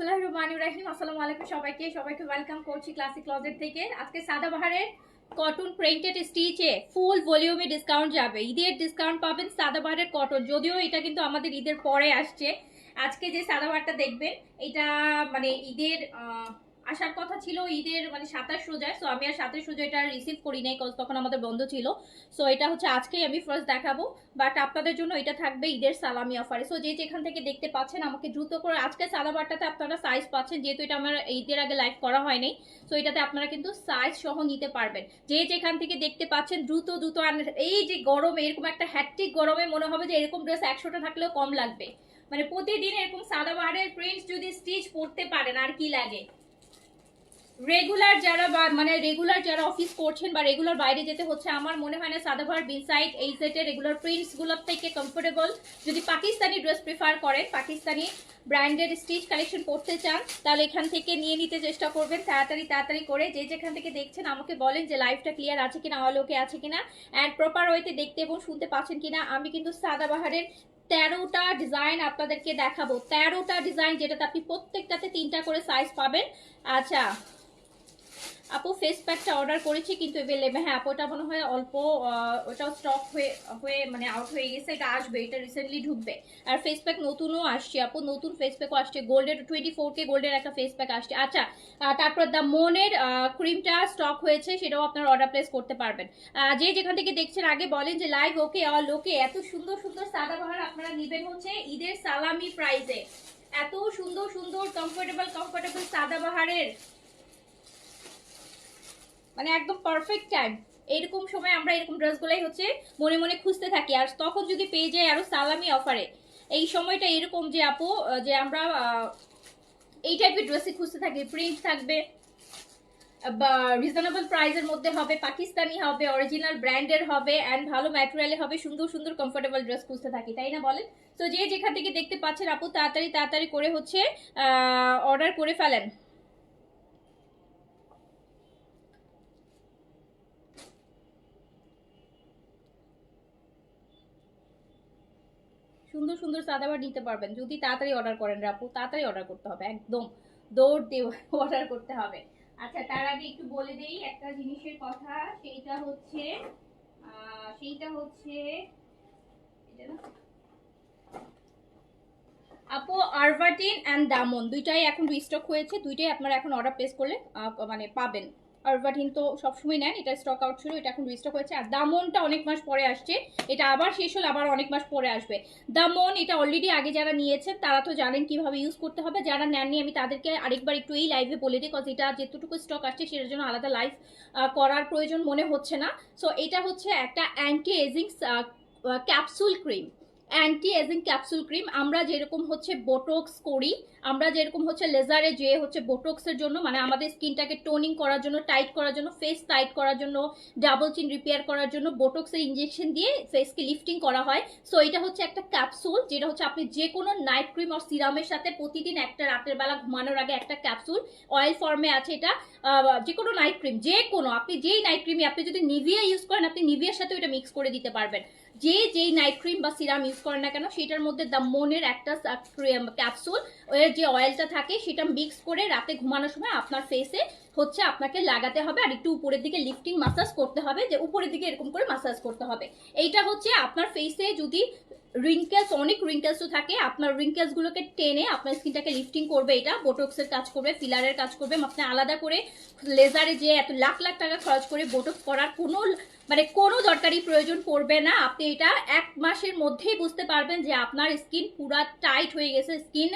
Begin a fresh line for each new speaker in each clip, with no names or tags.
বিসমিল্লাহির রহমানির রহিম। আসসালামু আলাইকুম সবাইকে ওয়েলকাম করছি ক্লাসিক ক্লজেট থেকে। আজকে সাদাবাহারের কটন প্রিন্টেড স্টিচে ফুল ভলিউমে ডিসকাউন্ট যাবে। ঈদের ডিসকাউন্ট পাবেন সাদাবাহারের কটন, যদিও এটা কিন্তু আমাদের ঈদের পরে আসছে। আজকে যে সাদাবাহারটা দেখবেন এটা মানে ঈদের আসার কথা ছিল, ঈদের মানে 27 রোজায়। সো আমি আর 27 রোজা এটা রিসিভ করি নাই, কজ তখন আমাদের বন্ধ ছিল। সো এটা হচ্ছে আজকেই আমি ফার্স্ট দেখাবো, বাট আপনাদের জন্য এটা থাকবে ঈদের সালামি অফারে। সো যে যেখান থেকে দেখতে পাচ্ছেন আমাকে দ্রুত করে, আজকে সাদাবারটাতে আপনারা সাইজ পাচ্ছেন, যেহেতু এটা আমার ঈদের আগে লাইভ করা হয়নি। সো এটাতে আপনারা কিন্তু সাইজ সহ নিতে পারবেন। যে যেখান থেকে দেখতে পাচ্ছেন দ্রুত দ্রুত। এই যে গরমে, এরকম একটা হ্যাট্রিক গরমে মনে হবে যে এরকম ড্রেস 100টা থাকলেও কম লাগবে। মানে প্রতিদিন এরকম সাদাবাহারের প্রিন্টস যদি স্টিচ করতে পারেন আর কি লাগে। রেগুলার যারা মানে রেগুলার যারা অফিস করছেন বা রেগুলার বাইরে যেতে হচ্ছে, আমার মনে হয় না সাদাবাহার বিনসাইড এই সেটের রেগুলার প্রিন্টস গুলোর থেকে কমফোর্টেবল। যদি পাকিস্তানি ড্রেস প্রিফার করেন, পাকিস্তানি ব্র্যান্ডেড স্টিচ কালেকশন পড়তে চান, তাহলে এখান থেকে নিয়ে নিতে চেষ্টা করবেন তাড়াতাড়ি করে। যে যেখান থেকে দেখছেন আমাকে বলেন যে লাইভটা ক্লিয়ার আছে কিনা, অল ওকে আছে কিনা, অ্যান্ড প্রপার ওয়েতে দেখতে এবং শুনতে পাচ্ছেন কিনা। আমি কিন্তু সাদাবাহারের 13টা ডিজাইন আপনাদেরকে দেখাবো, 13টা ডিজাইন, যেটাতে আপনি প্রত্যেকটাতে 3টা করে সাইজ পাবেন। আচ্ছা আপু ফেস প্যাকটা অর্ডার করেছি কিন্তু अवेलेबल, হ্যাঁ আপু ওটা মনে হয় অল্প, ওটাও স্টক হয়ে মানে আউট হয়ে গেছে। এটা আসবে, এটা রিসেন্টলি ঢুকবে। আর ফেস প্যাক নতুনও আসছে আপু, নতুন ফেস প্যাকও আসছে। গোল্ডের 24K গোল্ডের একটা ফেস প্যাক আসছে। আচ্ছা তারপর দ্য মনের ক্রিমটা স্টক হয়েছে, সেটাও আপনারা অর্ডার প্লেস করতে পারবেন। যে যেখান থেকে দেখছেন আগে বলেন যে লাইভ ওকে অল ওকে। এত সুন্দর সুন্দর সাদাবাহার আপনারা নেবেন হচ্ছে ঈদের সালামি প্রাইসে। এত সুন্দর সুন্দর কমফোর্টেবল সাদাবাহারের মানে একদম পারফেক্ট টাইম। এরকম সময় আমরা এরকম ড্রেসগুলাই হচ্ছে মনে মনে খুঁজতে থাকি, আর তখন যদি পেয়ে যাই আরো সালামি অফারে। এই সময়টা এরকম যে আপু, যে আমরা এই টাইপের ড্রেসই খুঁজতে থাকি। প্রিন্ট থাকবে বা রিজনেবল প্রাইসের মধ্যে হবে, পাকিস্তানি হবে, অরিজিনাল ব্র্যান্ডের হবে, অ্যান্ড ভালো ম্যাটেরিয়ালে হবে। সুন্দর সুন্দর কমফোর্টেবল ড্রেস খুঁজতে থাকি, তাই না বলেন? তো যে যেখান থেকে দেখতে পাচ্ছেন আপু তাড়াতাড়ি করে হচ্ছে অর্ডার করে ফেলেন। সুন্দর সুন্দর সাদাবার নিতে পারবেন যদি তাড়াতাড়ি অর্ডার করেন। আপু তাড়াতাড়ি অর্ডার করতে হবে, একদম দৌড় দিয়ে অর্ডার করতে হবে। আচ্ছা তার আগে একটু বলে দেই একটা জিনিসের কথা, সেইটা হচ্ছে আপু আরভাটিন অ্যান্ড দামন দুইটাই এখন রিস্টক হয়েছে, দুইটাই আপনারা এখন অর্ডার প্লেস করলে মানে পাবেন। আরভাটিন তো সবসময় নেন, এটা স্টক আউট ছিল, এটা এখন রিস্টক হয়েছে। আর দামনটা অনেক মাস পরে আসছে, এটা আবার শেষ হলে আবার অনেক মাস পরে আসবে। দামন এটা অলরেডি আগে যারা নিয়েছেন তারা তো জানেন কিভাবে ইউজ করতে হবে, যারা নেননি আমি তাদেরকে আরেকবার একটু এই লাইভে বলে দিই, কজ এটা যেটুকু স্টক আসছে সেটার জন্য আলাদা লাইভ করার প্রয়োজন মনে হচ্ছে না। সো এটা হচ্ছে একটা anti ageing capsule cream. Anti ageing capsule cream. আমরা যেরকম হচ্ছে বোটক্স করি, আমরা যেরকম হচ্ছে লেজারে যে হচ্ছে বোটক্সের জন্য, মানে আমাদের স্কিনটাকে টোনিং করার জন্য, টাইট করার জন্য, ফেস টাইট করার জন্য, ডাবল চিন রিপেয়ার করার জন্য বোটক্সের ইনজেকশন দিয়ে ফেসকে লিফটিং করা হয়। সো এটা হচ্ছে একটা ক্যাপসুল, যেটা হচ্ছে আপনি যে কোনো নাইট ক্রিম আর সিরামের সাথে প্রতিদিন একটা রাতের বেলা ঘুমানোর আগে একটা ক্যাপসুল অয়েল ফর্মে আছে। এটা যে কোনো নাইট ক্রিম, যে কোনো আপনি যেই নাইট ক্রিমই, আপনি যদি নিভিয়া ইউজ করেন আপনি নিভিয়ার সাথে ওটা মিক্স করে দিতে পারবেন। যেই নাইট ক্রিম বা সিরাম ইউজ করেন না কেন, সেটার মধ্যে দ্য মনের একটা ক্যাপসুল, এর যে অয়েলটা থাকে সেটা মিক্স করে রাতে ঘুমানোর সময় আপনার ফেসে হচ্ছে আপনাকে লাগাতে হবে। আর একটু উপরের দিকে লিফটিং মাসাজ করতে হবে, যে উপরের দিকে এরকম করে মাসাজ করতে হবে। এইটা হচ্ছে আপনার ফেসে যদি রিঙ্কেলস, অনেক রিঙ্কেলসও থাকে, আপনার রিঙ্কেলস গুলোকে টেনে আপনার স্কিনটাকে লিফটিং করবে। এটা বোটক্সের কাজ করবে, ফিলারের কাজ করবে। আপনি আলাদা করে লেজারে যে এত লাখ লাখ টাকা খরচ করে বোটক্স করার কোনো দরকারি প্রয়োজন পড়বে না। আপনি এটা 1 মাসের মধ্যেই বুঝতে পারবেন যে আপনার স্কিন পুরা টাইট হয়ে গেছে, স্কিন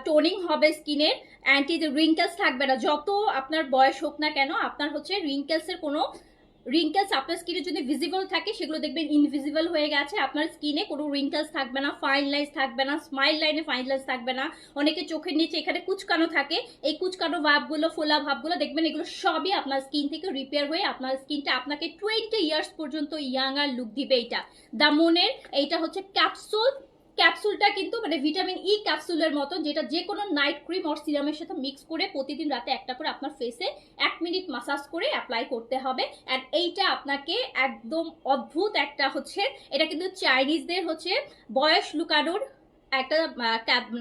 টোনিং হবে, স্কিনের অ্যান্টি রিঙ্কেলস থাকবে না। যত আপনার বয়স হোক না কেন, আপনার হচ্ছে রিঙ্কেলসের কোনো রিঙ্কেলস আপনার স্কিনে যদি ভিজিবল থাকে সেগুলো দেখবেন ইনভিজিবল হয়ে গেছে। আপনার স্কিনে কোনো রিঙ্কেলস থাকবে না, ফাইন লাইন্স থাকবে না, স্মাইল লাইনে ফাইন লাইন্স থাকবে না। অনেকে চোখের নিচে এখানে কুচকানো থাকে, এই কুচকানো ভাবগুলো, ফোলা ভাবগুলো দেখবেন এগুলো সবই আপনার স্কিন থেকে রিপেয়ার হয়ে আপনার স্কিনটা আপনাকে 20 ইয়ার্স পর্যন্ত ইয়াং আর লুক দিবে। এটা দামনের, এইটা হচ্ছে ক্যাপসুল। ক্যাপসুলটা কিন্তু মানে ভিটামিন ই ক্যাপসুলের মতো, যেটা যে কোনো নাইট ক্রিম আর সিরামের সাথে মিক্স করে প্রতিদিন রাতে একটা করে আপনার ফেসে 1 মিনিট মাসাজ করে অ্যাপ্লাই করতে হবে। অ্যান্ড এইটা আপনাকে একদম অদ্ভুত একটা হচ্ছে, এটা কিন্তু চাইনিজদের হচ্ছে বয়স লুকানোর একটা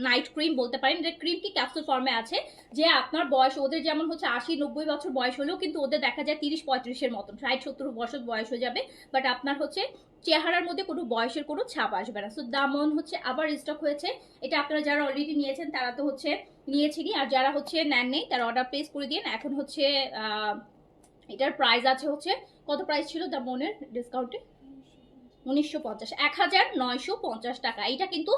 নাইট ক্রিম বলতে পারেন, এটা ক্রিম কি ক্যাপসুল ফর্মে আছে, যে আপনার বয়স ওদের যেমন হচ্ছে 80-90 বছর বয়স হলেও কিন্তু ওদের দেখা যায় 30-35-এর মতন, 60-70 বছর বয়স হয়ে যাবে, বাট আপনার হচ্ছে চেহারার মধ্যে কোনো বয়সের কোনো ছাপ আসবে না। সো দামন হচ্ছে আবার স্টক হয়েছে, এটা আপনারা যারা অলরেডি নিয়েছেন তারা তো হচ্ছে নিয়েছেনই, আর যারা হচ্ছে নেন নেই তারা অর্ডার প্লেস করে দিন। এখন হচ্ছে এটার প্রাইস আছে হচ্ছে, কত প্রাইস ছিল দামনের ডিসকাউন্টে? 1950, 1950 টাকা। এটা কিন্তু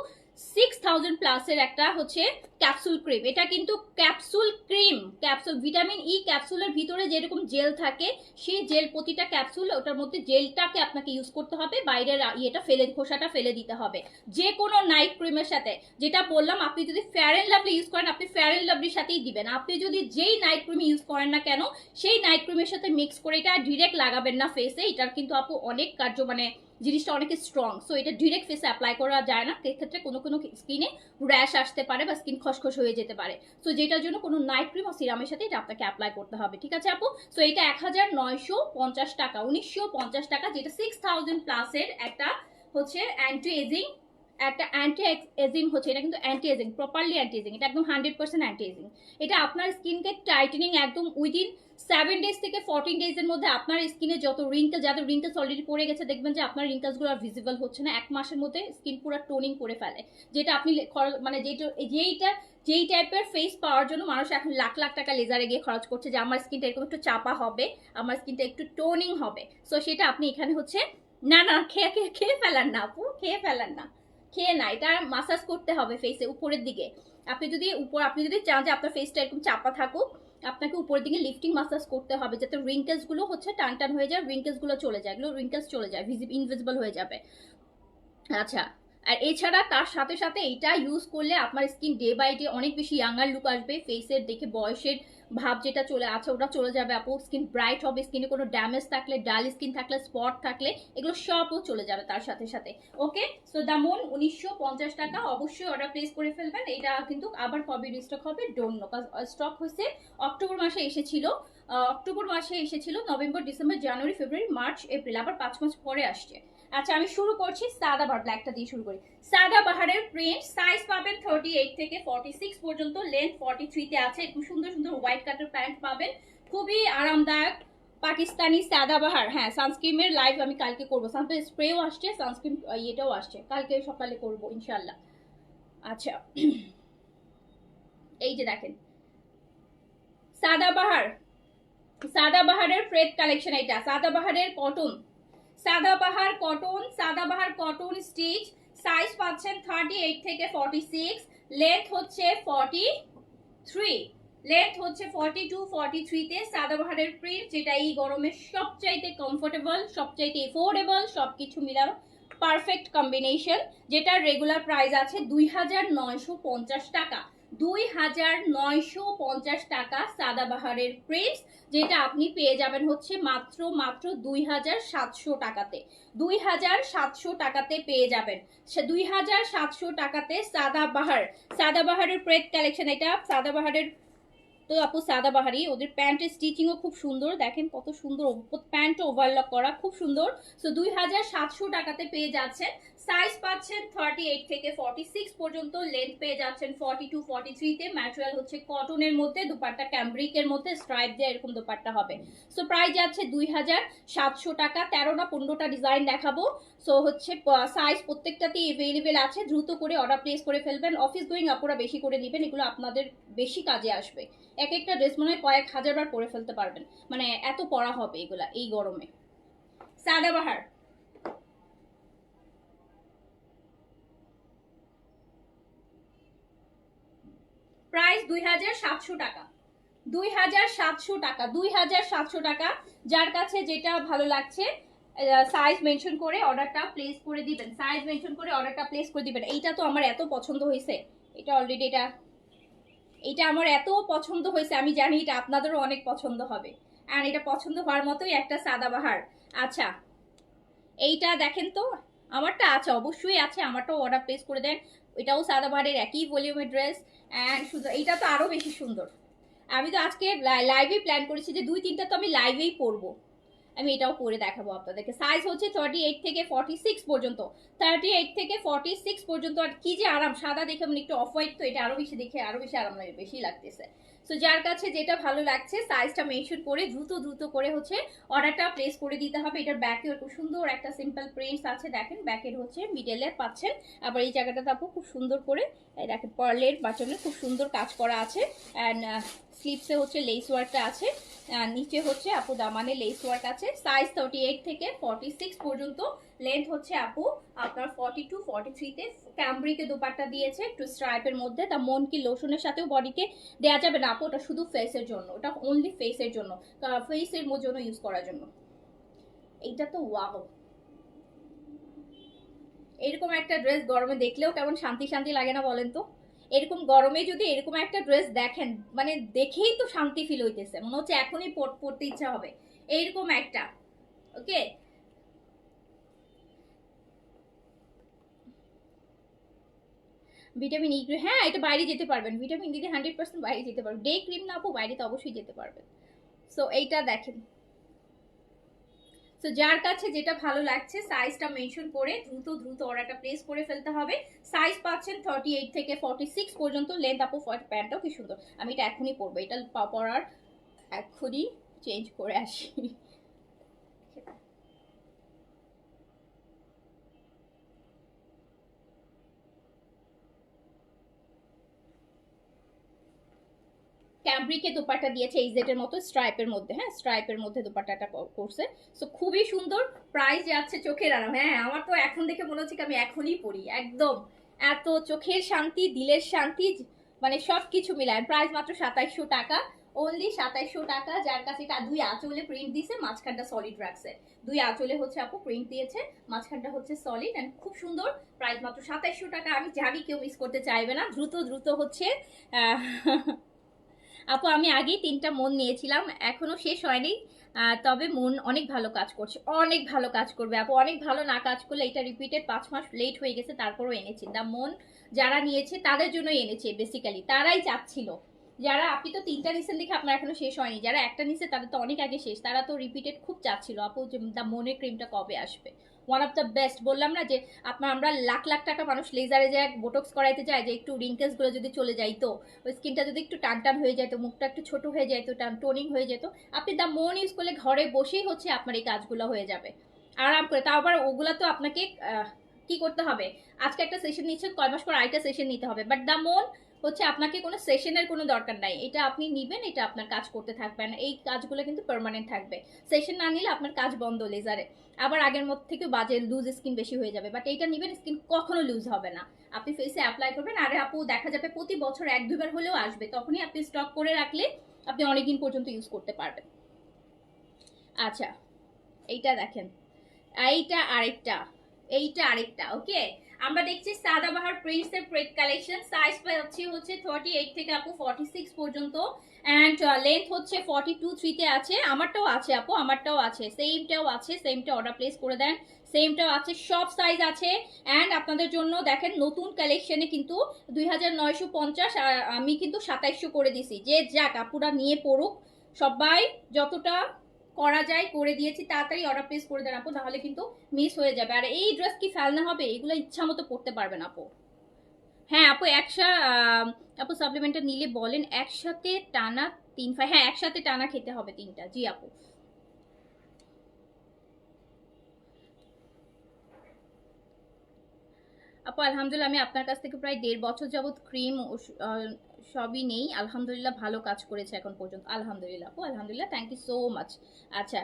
6000 প্লাসের একটা হচ্ছে ক্যাপসুল ক্রিম। এটা কিন্তু capsule cream, capsule vitamin E ক্যাপসুলের ভিতরে যেরকম জেল থাকে, সেই জেল প্রতিটা ক্যাপসুল, ওটার মধ্যে জেলটাকে আপনাকে ইউজ করতে হবে, বাইরের ইয়েটা ফেলে, খোসাটা ফেলে দিতে হবে। যে কোনো নাইট ক্রিমের সাথে, যেটা বললাম, আপনি যদি ফেয়ার অ্যান্ড লাভলি ইউজ করেন, আপনি ফেয়ার অ্যান্ড লাভলির সাথেই দিবেন। আপনি যদি যেই নাইট ক্রিম ইউজ করেন না কেন, সেই নাইট ক্রিমের সাথে মিক্স করে এটা ডিরেক্ট লাগাবেন না ফেসে। এটার কিন্তু আপু অনেক কার্য, মানে জিনিসটা অনেক স্ট্রং, সো এটা ডিরেক্ট ফেসে অ্যাপ্লাই করা যায় না, এক্ষেত্রে কোনো কোনো স্কিনে র্যাশ আসতে পারে বা স্কিন খসখস হয়ে যেতে পারে। সো যেটার জন্য কোনো নাইট ক্রিম ও সিরামের সাথে এটা আপনাকে অ্যাপ্লাই করতে হবে, ঠিক আছে আপু? সো এটা 1950 টাকা, 1950 টাকা, যেটা 6000 প্লাসের একটা হচ্ছে অ্যান্টি এজিং, একটা অ্যান্টি এজিং হচ্ছে, এটা কিন্তু anti ageing, properly anti ageing, এটা একদম 100% অ্যান্টি এজিং। এটা আপনার স্কিনকে টাইটেনিং একদম উইদিন 7 ডেজ থেকে 14 ডেজের মধ্যে আপনার স্কিনে যত রিঙ্কেল, যাদের রিঙ্কেলস অলরেডি পড়ে গেছে, দেখবেন যে আপনার রিঙ্কেলসগুলো আর ভিজিবল হচ্ছে না, 1 মাসের মধ্যে স্কিন পুরো টোনিং করে ফেলে। যেটা আপনি মানে যেই টাইপের ফেস পাওয়ার জন্য মানুষ এখন লাখ লাখ টাকা লেজারে গিয়ে খরচ করছে, যে আমার স্কিনটা এরকম একটু চাপা হবে, আমার স্কিনটা একটু টোনিং হবে, সো সেটা আপনি এখানে হচ্ছে, না না খেয়ে খেয়ে খেয়ে ফেলান না আপু, খেয়ে ফেলান না, খেয়ে না, এটা মাসাজ করতে হবে ফেসে উপরের দিকে। আপনি যদি চান যে আপনার ফেসটা এরকম চাপা থাকুক, আপনাকে উপরের দিকে লিফটিং মাসাজ করতে হবে, যাতে রিঙ্কেলস গুলো হচ্ছে টান টান হয়ে যায়, রিঙ্কেলস গুলো চলে যায়, এগুলো রিঙ্কেলস চলে যায়, ইনভিজিবল হয়ে যাবে। আচ্ছা, আর এছাড়া তার সাথে সাথে এটা ইউজ করলে আপনার স্কিন ডে বাই ডে অনেক বেশি ইয়াঙ্গার লুক আসবে, ফেসের দেখে বয়সের ভাব যেটা চলে আছে ওটা চলে যাবে আপু, স্কিন ব্রাইট হবে, স্কিনে কোনো ড্যামেজ থাকলে, ডাল স্কিন থাকলে, স্পট থাকলে, এগুলো সবও চলে যাবে তার সাথে সাথে। ওকে, সো দামন 1950 টাকা, অবশ্যই অর্ডার প্লেস করে ফেলবেন। এটা কিন্তু আবার কবে রিস্টক হবে ডোন্ট নো, কারণ স্টক হচ্ছে অক্টোবর মাসে এসেছিল, নভেম্বর, ডিসেম্বর, জানুয়ারি, ফেব্রুয়ারি, মার্চ, এপ্রিল, আবার 5 মাস পরে আসছে। আচ্ছা, আমি শুরু করছি সাদাবাহার ব্ল্যাকটা দিয়ে শুরু করি। সাদাবাহারের প্রিন্ট সাইজ পাবেন 38 থেকে 46 পর্যন্ত, লেন্থ 43 তে আছে, খুব সুন্দর সুন্দর হোয়াইট কাটের প্যান্ট পাবেন, খুবই আরামদায়ক পাকিস্তানি সাদাবাহার। হ্যাঁ, সানস্ক্রিমের লাইভ আমি কালকে করবো, সানস্ক্রিন স্প্রেও আসছে, সানস্ক্রিন ইয়েটাও আসছে, কালকে সকালে করবো ইনশাল্লাহ। আচ্ছা, এই যে দেখেন সাদাবাহারের ফ্রেড কালেকশন, এটা সাদাবাহারের cotton, Sadabahar cotton stitch, size পাচ্ছেন 38 থেকে 46, লেন্থ হচ্ছে 42-43 তে সাদাবাহারের প্রিন্ট, যেটা এই গরমে সবচাইতে কমফোর্টেবল, সবচাইতে এফোর্ডেবল, সবকিছু মিলানো পারফেক্ট কম্বিনেশন, যেটার রেগুলার প্রাইস আছে 2950 টাকা। 2950 টাকা সাদাবাহারের প্রিন্টস, যেটা আপনি পেয়ে যাবেন হচ্ছে মাত্র 2700 টাকাতে, 2700 টাকাতে পেয়ে যাবেন। 2700 টাকাতে সাদাবাহারের প্রেড কালেকশন, এটা সাদাবাহারের তো আপু সাদাবাহারি, ওদের প্যান্টের স্টিচিংও খুব সুন্দর, দেখেন কত সুন্দর, প্যান্ট ওভারলক করা, খুব সুন্দর। সো 2700 টাকাতে পেয়ে যাচ্ছেন, সাইজ পাচ্ছেন 38 থেকে 46 পর্যন্ত, লেন্থ পেয়ে যাচ্ছেন 42-43 তে, ম্যাটেরিয়াল হচ্ছে কটনের মধ্যে, দুপাট্টা ক্যাম্ব্রিকের মধ্যে স্ট্রাইপ দিয়ে এরকম দুপাট্টা হবে। সো প্রাইস যাচ্ছে 2700 টাকা, 13 না 15টা ডিজাইন দেখাবো। সো হচ্ছে সাইজ প্রত্যেকটাতেই এভেলেবেল আছে, দ্রুত করে অর্ডার প্লেস করে ফেলবেন, অফিস গোয়িং আপুরা বেশি করে নেবেন, এগুলো আপনাদের বেশি কাজে আসবে, এক একটা ড্রেস মনে হয় কয়েক হাজারবার পরে ফেলতে পারবেন, মানে এত পরা হবে এগুলা এই গরমে। সাদাবাহার প্রাইস 2700 টাকা, 2700 টাকা, 2700 টাকা। যার কাছে যেটা ভালো লাগছে সাইজ মেনশন করে অর্ডারটা প্লেস করে দিবেন, সাইজ মেনশন করে অর্ডারটা প্লেস করে দিবেন। এইটা তো আমার এত পছন্দ হয়েছে, এটা অলরেডি এটা আমার এত পছন্দ হয়েছে, আমি জানি এটা আপনাদেরও অনেক পছন্দ হবে, আর এটা পছন্দ হওয়ার মতোই একটা সাদাবাহার। আচ্ছা, এইটা দেখেন তো, আমারটা আছে, অবশ্যই আছে, আমারটাও অর্ডার প্লেস করে দেন। এটাও সাদাবাহারের একই ভলিউমের ড্রেস, অ্যান্ড সুন্দর, এইটা তো আরো বেশি সুন্দর। আমি তো আজকে লাইভেই প্ল্যান করেছি যে 2-3টা তো আমি লাইভেই পরবো, আমি এটাও পরে দেখাবো আপনাদেরকে। সাইজ হচ্ছে 38 থেকে 46 পর্যন্ত, 38 থেকে 46 পর্যন্ত। আর কি যে আরাম, সাদা দেখে মানে একটু অফ হোয়াইট তো এটা আরো বেশি দেখে আরো বেশি আরাম লাগে, বেশি লাগতেছে। সো যার কাছে যেটা ভালো লাগছে সাইজটা মেনশন করে দ্রুত দ্রুত করে হচ্ছে অর্ডারটা প্লেস করে দিতে হবে। এটার ব্যাকে খুব সুন্দর একটা সিম্পল প্রিন্টস আছে, দেখেন ব্যাকের হচ্ছে মিডলে পাচ্ছেন। আবার এই জায়গাটাতে আপু খুব সুন্দর করে দেখেন পার্লের বাটনে খুব সুন্দর কাজ করা আছে। অ্যান্ড স্লিপসে হচ্ছে লেস ওয়ার্কটা আছে, নিচে হচ্ছে আপু দামানে লেস ওয়ার্ক আছে। সাইজ 38 থেকে 46 পর্যন্ত, লেন্থ হচ্ছে আপু আপনার 42 43-তে। ক্যামব্রিকে দোপাট্টা দিয়েছে একটু স্ট্রাইপের মধ্যে। তা মন কি লোশনের সাথেও বডিকে দেওয়া যাবে না আপু, ওটা শুধু ফেসের জন্য, ওটা অনলি ফেসের জন্য, ফেসের জন্য ইউজ করার জন্য। এইটা তো ওয়াও, এরকম একটা ড্রেস গরমে দেখলেও কেমন শান্তি শান্তি লাগে না বলেন তো? এরকম গরমে যদি এরকম একটা ড্রেস দেখেন, মানে দেখেই তো শান্তি ফিল হইতেছে, মনে হচ্ছে এখনই পড়তে ইচ্ছা হবে এইরকম একটা। ওকে, ভিটামিন ই, হ্যাঁ এটা বাইরে যেতে পারবেন, ভিটামিন ডি 100% বাইরে যেতে পারবেন। ডে ক্রিম না আপু, বাইরে তো অবশ্যই যেতে পারবেন। সো এইটা দেখেন। সো যার কাছে যেটা ভালো লাগছে সাইজটা মেনশন করে দ্রুত দ্রুত অর্ডারটা প্লেস করে ফেলতে হবে। সাইজ পাচ্ছেন 38 থেকে 46 পর্যন্ত, লেন্থ আপু প্যান্টটাও কি সুন্দর। আমি এটা এখনই পরবো, এটা পরার এখনই চেঞ্জ করে আসি। ক্যামব্রিকে দোপাট্টা দিয়েছে এই জেটের মতো স্ট্রাইপের মধ্যে, হ্যাঁ স্ট্রাইপের মধ্যে দোপাট্টাটা করছে। সো খুবই সুন্দর, প্রাইস যাচ্ছে চোখের আরাম। হ্যাঁ আমার তো এখন দেখে মনে হচ্ছে আমি এখনই পড়ি একদম, এত চোখের শান্তি দিলের শান্তি মানে সব কিছু মিলায়। প্রাইস মাত্র 2700 টাকা, অনলি 2700 টাকা। যার কাছে এটা দুই আঁচলে প্রিন্ট দিয়েছে, মাঝখানটা সলিড রাখছে। দুই আঁচলে হচ্ছে আপু প্রিন্ট দিয়েছে, মাঝখানটা হচ্ছে সলিড এন্ড খুব সুন্দর। প্রাইস মাত্র 2700 টাকা। আমি জানি কেউ মিস করতে চাইবে না, দ্রুত দ্রুত হচ্ছে আপু আমি আগেই 3টা মন নিয়েছিলাম, এখনো শেষ হয়নি। তবে মন অনেক ভালো কাজ করছে, অনেক ভালো কাজ করবে আপু, অনেক ভালো না কাজ করলে। এটা রিপিটেড 5 মাস লেট হয়ে গেছে, তারপরও এনেছি। দা মন যারা নিয়েছে তাদের জন্যই এনেছে, বেসিক্যালি তারাই চাচ্ছিল। যারা আপনি তো 3টা নিছেন দেখে আপনার এখনো শেষ হয়নি, যারা একটা নিছে তাদের তো অনেক আগে শেষ, তারা তো রিপিটেড খুব চাচ্ছিল আপু যে দা মনের ক্রিমটা কবে আসবে। ওয়ান অফ দ্য বেস্ট, বললাম না যে আপনার আমরা লাখ লাখ টাকা মানুষ লেজারে যায় বোটক্স করাইতে যায় যে একটু রিঙ্কেলস গুলো যদি চলে যাইতো, ওই স্কিনটা যদি একটু টান টান হয়ে যেত, মুখটা একটু ছোট হয়ে যেত, টোনিং হয়ে যেত, আপনি দা মন ইউজ করলে ঘরে বসেই হচ্ছে আপনার এই কাজগুলো হয়ে যাবে আরাম করে। তাও আবার ওগুলা তো আপনাকে কি করতে হবে, আজকে একটা সেশন নিচ্ছেন, কয় মাস পর আরেকটা সেশন নিতে হবে। বাট দা মন হচ্ছে আপনাকে কোনো সেশনের কোনো দরকার নাই, এটা আপনি নিবেন, এটা আপনার কাজ করতে থাকবেন, এই কাজগুলো কিন্তু পার্মানেন্ট থাকবে। সেশন না নিলে আপনার কাজ বন্ধ লেজারে, আবার আগের মধ্যে থেকে বাজে লুজ স্কিন বেশি হয়ে যাবে। বাট এইটা নিবেন, স্কিন কখনো লুজ হবে না, আপনি ফেসে অ্যাপ্লাই করবেন। আর আপু দেখা যাবে প্রতি বছর 1-2 বার হলেও আসবে, তখনই আপনি স্টক করে রাখলে আপনি অনেকদিন পর্যন্ত ইউজ করতে পারবেন। আচ্ছা এইটা দেখেন, এইটা আরেকটা, এইটা আরেকটা। ওকে, আমরা দেখছি সাদাবাহার প্রিন্টস এর প্রেড কালেকশন। সাইজ পাচ্ছি হচ্ছে 38 থেকে আপু 46 পর্যন্ত, এন্ড লেন্থ হচ্ছে 42-3-তে আছে। আমারটাও আছে আপু, আমারটাও আছে, সেমটাও আছে, সেমটা অর্ডার প্লেস করে দেন, সেমটাও আছে, সব সাইজ আছে। এন্ড আপনাদের জন্য দেখেন নতুন কালেকশনে কিন্তু 2950, আর আমি কিন্তু 2700 করে দিছি। যে যাক আপুরা নিয়ে পড়ুক, সবাই যতটা করা যায় করে দিয়েছি। তাড়াতাড়ি অর্ডার প্লেস করে দেন আপু, তাহলে কিন্তু মিস হয়ে যাবে। আর এই ড্রেস কি ফেলনা হবে, এগুলো ইচ্ছা মতো পড়তে পারবেন আপু। হ্যাঁ আপু আপু সাপ্লিমেন্টটা নিলে বলেন একসাথে টানা 3 হ্যাঁ একসাথে টানা খেতে হবে 3টা। জি আপু। আপু আলহামদুলিল্লাহ, আমি আপনার কাছ থেকে প্রায় 1.5 বছর যাবত ক্রিম সবই নেই, আলহামদুলিল্লাহ ভালো কাজ করেছে এখন পর্যন্ত, আলহামদুলিল্লাহ আপু, আলহামদুলিল্লাহ, থ্যাংক ইউ সো মাচ। আচ্ছা,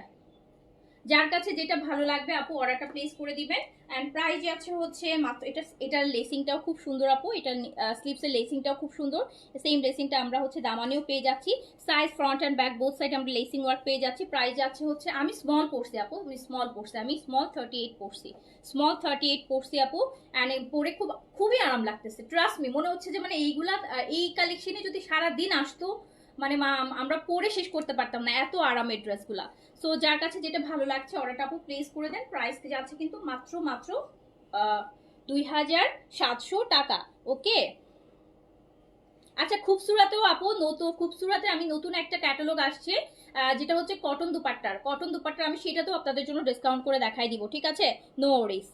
যার কাছে যেটা ভালো লাগবে আপু অর্ডারটা প্লেস করে দিবেন। এন্ড প্রাইস আছে হচ্ছে মাত্র, এটার লেসিংটাও খুব সুন্দর আপু, এটার স্লিপসের লেসিংটাও খুব সুন্দর। সেম লেসিংটা আমরা হচ্ছে দামানেও পেয়ে যাচ্ছি। Size front and back both side আমরা লেসিং ওয়ার্ক পেয়ে যাচ্ছি। প্রাইস আছে হচ্ছে, আমি স্মল পড়ছি আপু, আমি স্মল পড়ছি, আমি স্মল 38 পড়ছি, স্মল 38 পড়ছি আপু। অ্যান্ড পরে খুবই আরাম লাগতেছে, ট্রাস্ট মি। মনে হচ্ছে যে মানে এইগুলা এই কালেকশনে যদি সারা দিন আসতো, মানে আমরা পরে শেষ করতে পারতাম না, এত আরামের ড্রেসগুলা। সো যার কাছে যেটা ভালো লাগছে অর্ডারটা আপু প্লেস করে দেন। প্রাইস যাচ্ছে কিন্তু মাত্র মাত্র 2700 টাকা। ওকে, আচ্ছা, খুবসুরাতেও আপু নতুন, খুবসুরাতে আমি নতুন একটা ক্যাটালগ আসছে, যেটা হচ্ছে কটন দুপাট্টার। কটন দুপাট্টার আমি সেটাতেও আপনাদের জন্য ডিসকাউন্ট করে দেখাই দিব, ঠিক আছে? নো ওয়ারিস।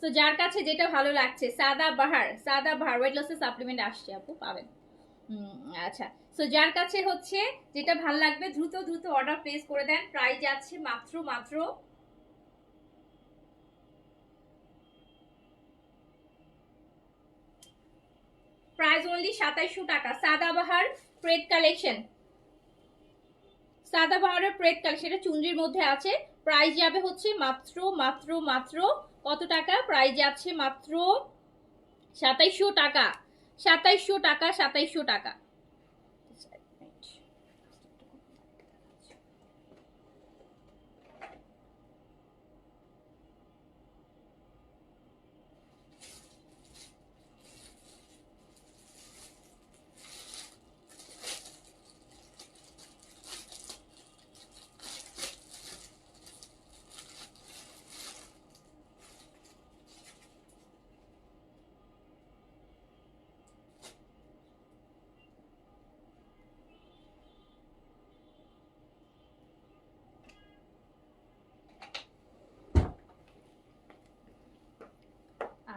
তো যার কাছে যেটা ভালো লাগছে, সাদা বাহার, সাদা বাহার ওয়েট লসের সাপ্লিমেন্ট আসছে আপু, পাবেন। আচ্ছা, সো যার কাছে হচ্ছে যেটা ভালো লাগবে দ্রুত দ্রুত অর্ডার প্লেস করে দেন। প্রাইস যাচ্ছে মাত্র মাত্র প্রাইস অনলি 2700 টাকা। Sadabahar prayed collection, সাদাবাহারের prayed collection, এটা চুনরির মধ্যে আছে। প্রাইস যাবে হচ্ছে মাত্র মাত্র মাত্র কত টাকা? প্রাইস যাচ্ছে মাত্র 2700 টাকা, 2700 টাকা, 2700 টাকা।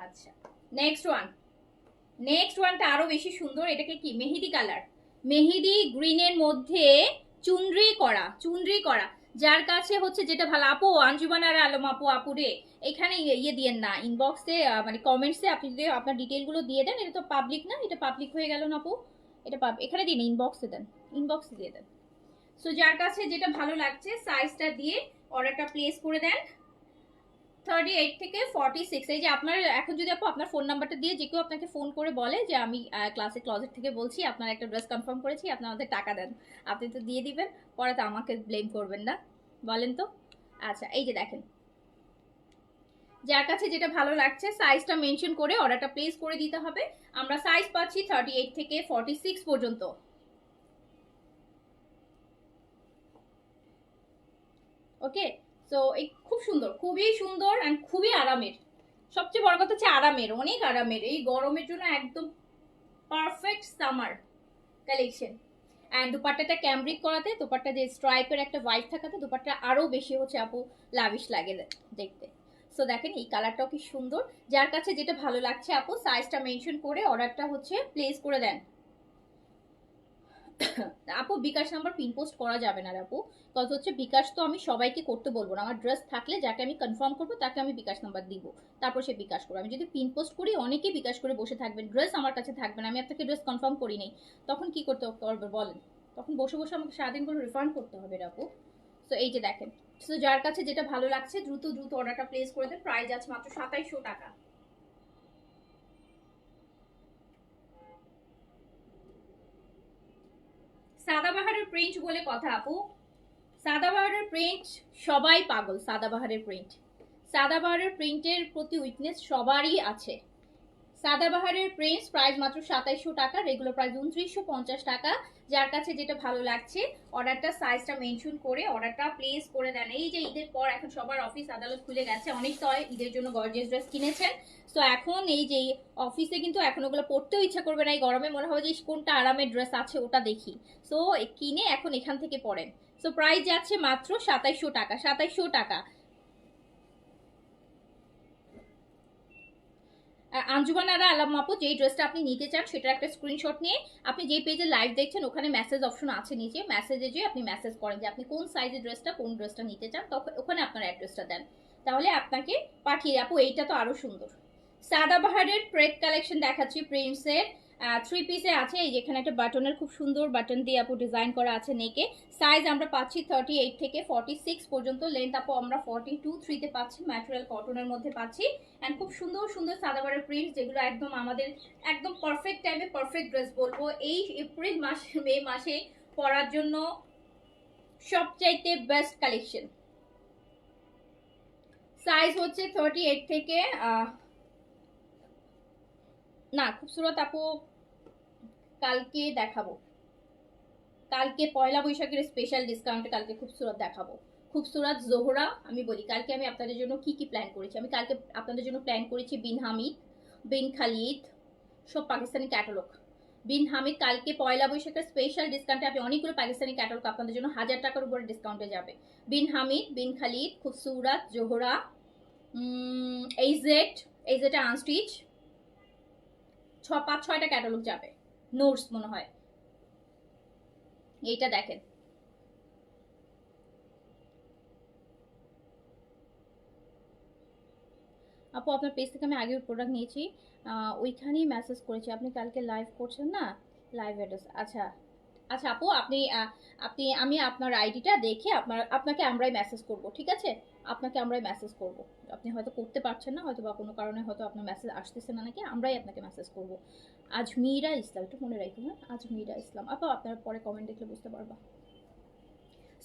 আচ্ছা, নেক্সট ওয়ান, নেক্সট ওয়ানটা আরো বেশি সুন্দর। এটাকে কি মেহেদি কালার, মেহেদি গ্রিনের মধ্যে চুনরি করা, চুনরি করা। যার কাছে হচ্ছে যেটা ভালো আপু, আঞ্জুমান আর আলম আপু, আপুরে এখানে ইয়ে দিয়েন না, ইনবক্সে মানে কমেন্টসে আপনি যদি আপনার ডিটেলগুলো দিয়ে দেন। এটা তো পাবলিক না, এটা পাবলিক হয়ে গেল না আপু, এটা এখানে দিন, ইনবক্সে দেন, ইনবক্সে দিয়ে দেন। সো যার কাছে যেটা ভালো লাগছে সাইজটা দিয়ে অর্ডারটা প্লেস করে দেন। 38 থেকে 46, এই যে আপনার এখন যদি আপু আপনার ফোন নাম্বারটা দিয়ে যে কেউ আপনাকে ফোন করে বলে যে আমি ক্লাসে ক্লজেট থেকে বলছি, আপনার একটা ড্রেস কনফার্ম করেছি, আপনি আমাদের টাকা দেন, আপনি তো দিয়ে দিবেন, পরে তো আমাকে ব্লেম করবেন না, বলেন তো? আচ্ছা, এই যে দেখেন, যার কাছে যেটা ভালো লাগছে সাইজটা মেনশন করে অর্ডারটা প্লেস করে দিতে হবে। আমরা সাইজ পাচ্ছি 38 থেকে 46 পর্যন্ত। ওকে, সো এই খুব সুন্দর, খুবই সুন্দর অ্যান্ড খুবই আরামের। সবচেয়ে বড় কথা হচ্ছে আরামের, অনেক আরামের, এই গরমের জন্য একদম পারফেক্ট সামার কালেকশন। অ্যান্ড দুপাট্টাটা ক্যামব্রিক করাতে, দুপাট্টা যে স্ট্রাইপের একটা হোয়াইট থাকাতে দুপাট্টা আরো বেশি হচ্ছে আপু লাভিশ লাগে দেখতে। সো দেখেন এই কালারটাও কি সুন্দর। যার কাছে যেটা ভালো লাগছে আপু সাইজটা মেনশন করে অর্ডারটা হচ্ছে প্লেস করে দেন। আপু বিকাশ নাম্বার পিন পোস্ট করা যাবে না আপু, কজ হচ্ছে বিকাশ তো আমি সবাইকে করতে বলবো না, আমার ড্রেস থাকলে যাকে আমি কনফার্ম করবো তাকে আমি বিকাশ নাম্বার দিব, তারপর সে বিকাশ করবো। আমি যদি পিন পোস্ট করি অনেকেই বিকাশ করে বসে থাকবেন, ড্রেস আমার কাছে থাকবে না, আমি আপনাকে ড্রেস কনফার্ম করি নেই, তখন কি করতে পারবে বলেন? তখন বসে বসে আমাকে সারাদিন করে রিফান্ড করতে হবে আপু। তো এই যে দেখেন, তো যার কাছে যেটা ভালো লাগছে দ্রুত দ্রুত অর্ডারটা প্লেস করে দেন। প্রাইস আছে মাত্র 2700 টাকা। সাদাবাহারের প্রিন্ট বলে কথা আপু, সাদাবাহারের প্রিন্ট সবাই পাগল, সাদাবাহারের প্রিন্ট, সাদাবাহারের প্রিন্টের প্রতি উইকনেস সবারই আছে। সাদাবাহারের প্রিন্ট প্রাইস মাত্র 2700 টাকা, রেগুলার প্রাইস 2950 টাকা। যার কাছে যেটা ভালো লাগছে অর্ডারটা সাইজটা মেনশন করে অর্ডারটা প্লেস করে দেন। এই যে ঈদের পর এখন সবার অফিস আদালত খুলে গেছে, অনেক তো ঈদের জন্য গর্জিয়াস ড্রেস কিনেছেন, সো এখন এই যে অফিসে কিন্তু এখন ওগুলো পড়তেও ইচ্ছা করবে না, এই গরমে মনে হবে যে কোনটা আরামের ড্রেস আছে ওটা দেখি, সো কিনে এখন এখান থেকে পরেন। সো প্রাইস যাচ্ছে মাত্র 2700 টাকা, 2700 টাকা। আঞ্জুমান আরা আলম আপু, যেই ড্রেসটা আপনি নিতে চান সেটার একটা স্ক্রিনশট নিয়ে আপনি যেই পেজে লাইভ দেখছেন ওখানে মেসেজ অপশন আছে নিচে, মেসেজে যে আপনি মেসেজ করেন যে আপনি কোন সাইজের ড্রেসটা, কোন ড্রেসটা নিতে চান, তখন ওখানে আপনার অ্যাড্রেসটা দেন, তাহলে আপনাকে পাঠিয়ে। আপু এইটা তো আরো সুন্দর, সাদাবাহারের প্রেড কালেকশন দেখাচ্ছি প্রিন্সের। থ্রি পিসে আছে, এই যেখানে একটা বাটনের খুব সুন্দর বাটন দিয়ে আপু ডিজাইন করা আছে নেকে। সাইজ আমরা পাচ্ছি 38 থেকে 46 পর্যন্ত, লেন্থ আপু আমরা 42-3 তে পাচ্ছি, ম্যাটেরিয়াল কটনের মধ্যে পাচ্ছি। অ্যান্ড খুব সুন্দর সুন্দর সাদাবাহারের প্রিন্ট, যেগুলো একদম আমাদের একদম পারফেক্ট টাইমে পারফেক্ট ড্রেস বলবো, এই এপ্রিল মাস মে মাসে পরার জন্য সবচাইতে বেস্ট কালেকশন। সাইজ হচ্ছে 38 থেকে না খুবসুরত আপু কালকে দেখাবো, কালকে পয়লা বৈশাখের স্পেশাল ডিসকাউন্টে কালকে খুবসুরত দেখাবো, খুবসুরত জোহরা। আমি বলি কালকে আমি আপনাদের জন্য কি কি প্ল্যান করেছি। আমি কালকে আপনাদের জন্য প্ল্যান করেছি বিন হামিদ, বিন খালিদ, সব পাকিস্তানি ক্যাটালগ। বিন হামিদ কালকে পয়লা বৈশাখের স্পেশাল ডিসকাউন্টে আপনি অনেকগুলো পাকিস্তানি ক্যাটালগ আপনাদের জন্য 1000 টাকার উপরে ডিসকাউন্টে যাবে। বিন হামিদ, বিন খালিদ, খুবসুরত জোহরা, এইজেড, এইজেডটা আনস্টিচ, 5-6টা ক্যাটালগ যাবে। নোটস মনে হয় এইটা দেখেন। আপু আপনার পেজ থেকে আমি আগের প্রোডাক্ট নিয়েছি, ওইখানেই মেসেজ করেছি। আপনি কালকে লাইভ করছেন না? লাইভ অ্যাড্রেস, আচ্ছা আচ্ছা আপু, আপনি আপনি আমি আপনার আইডিটা দেখে আপনাকে আমরাই মেসেজ করব, ঠিক আছে? আপনাকে আমরাই মেসেজ করব। আপনি হয়তো করতে পারছেন না, হয়তো বা কোনো কারণে হয়তো আপনার মেসেজ আসতেছে না নাকি, আমরাই আপনাকে মেসেজ করব। আজমিরা ইসলাম, একটু মনে রাখুন, হ্যাঁ আজমিরা ইসলাম। আপু আপনার পরে কমেন্ট দেখলে বুঝতে পারবা।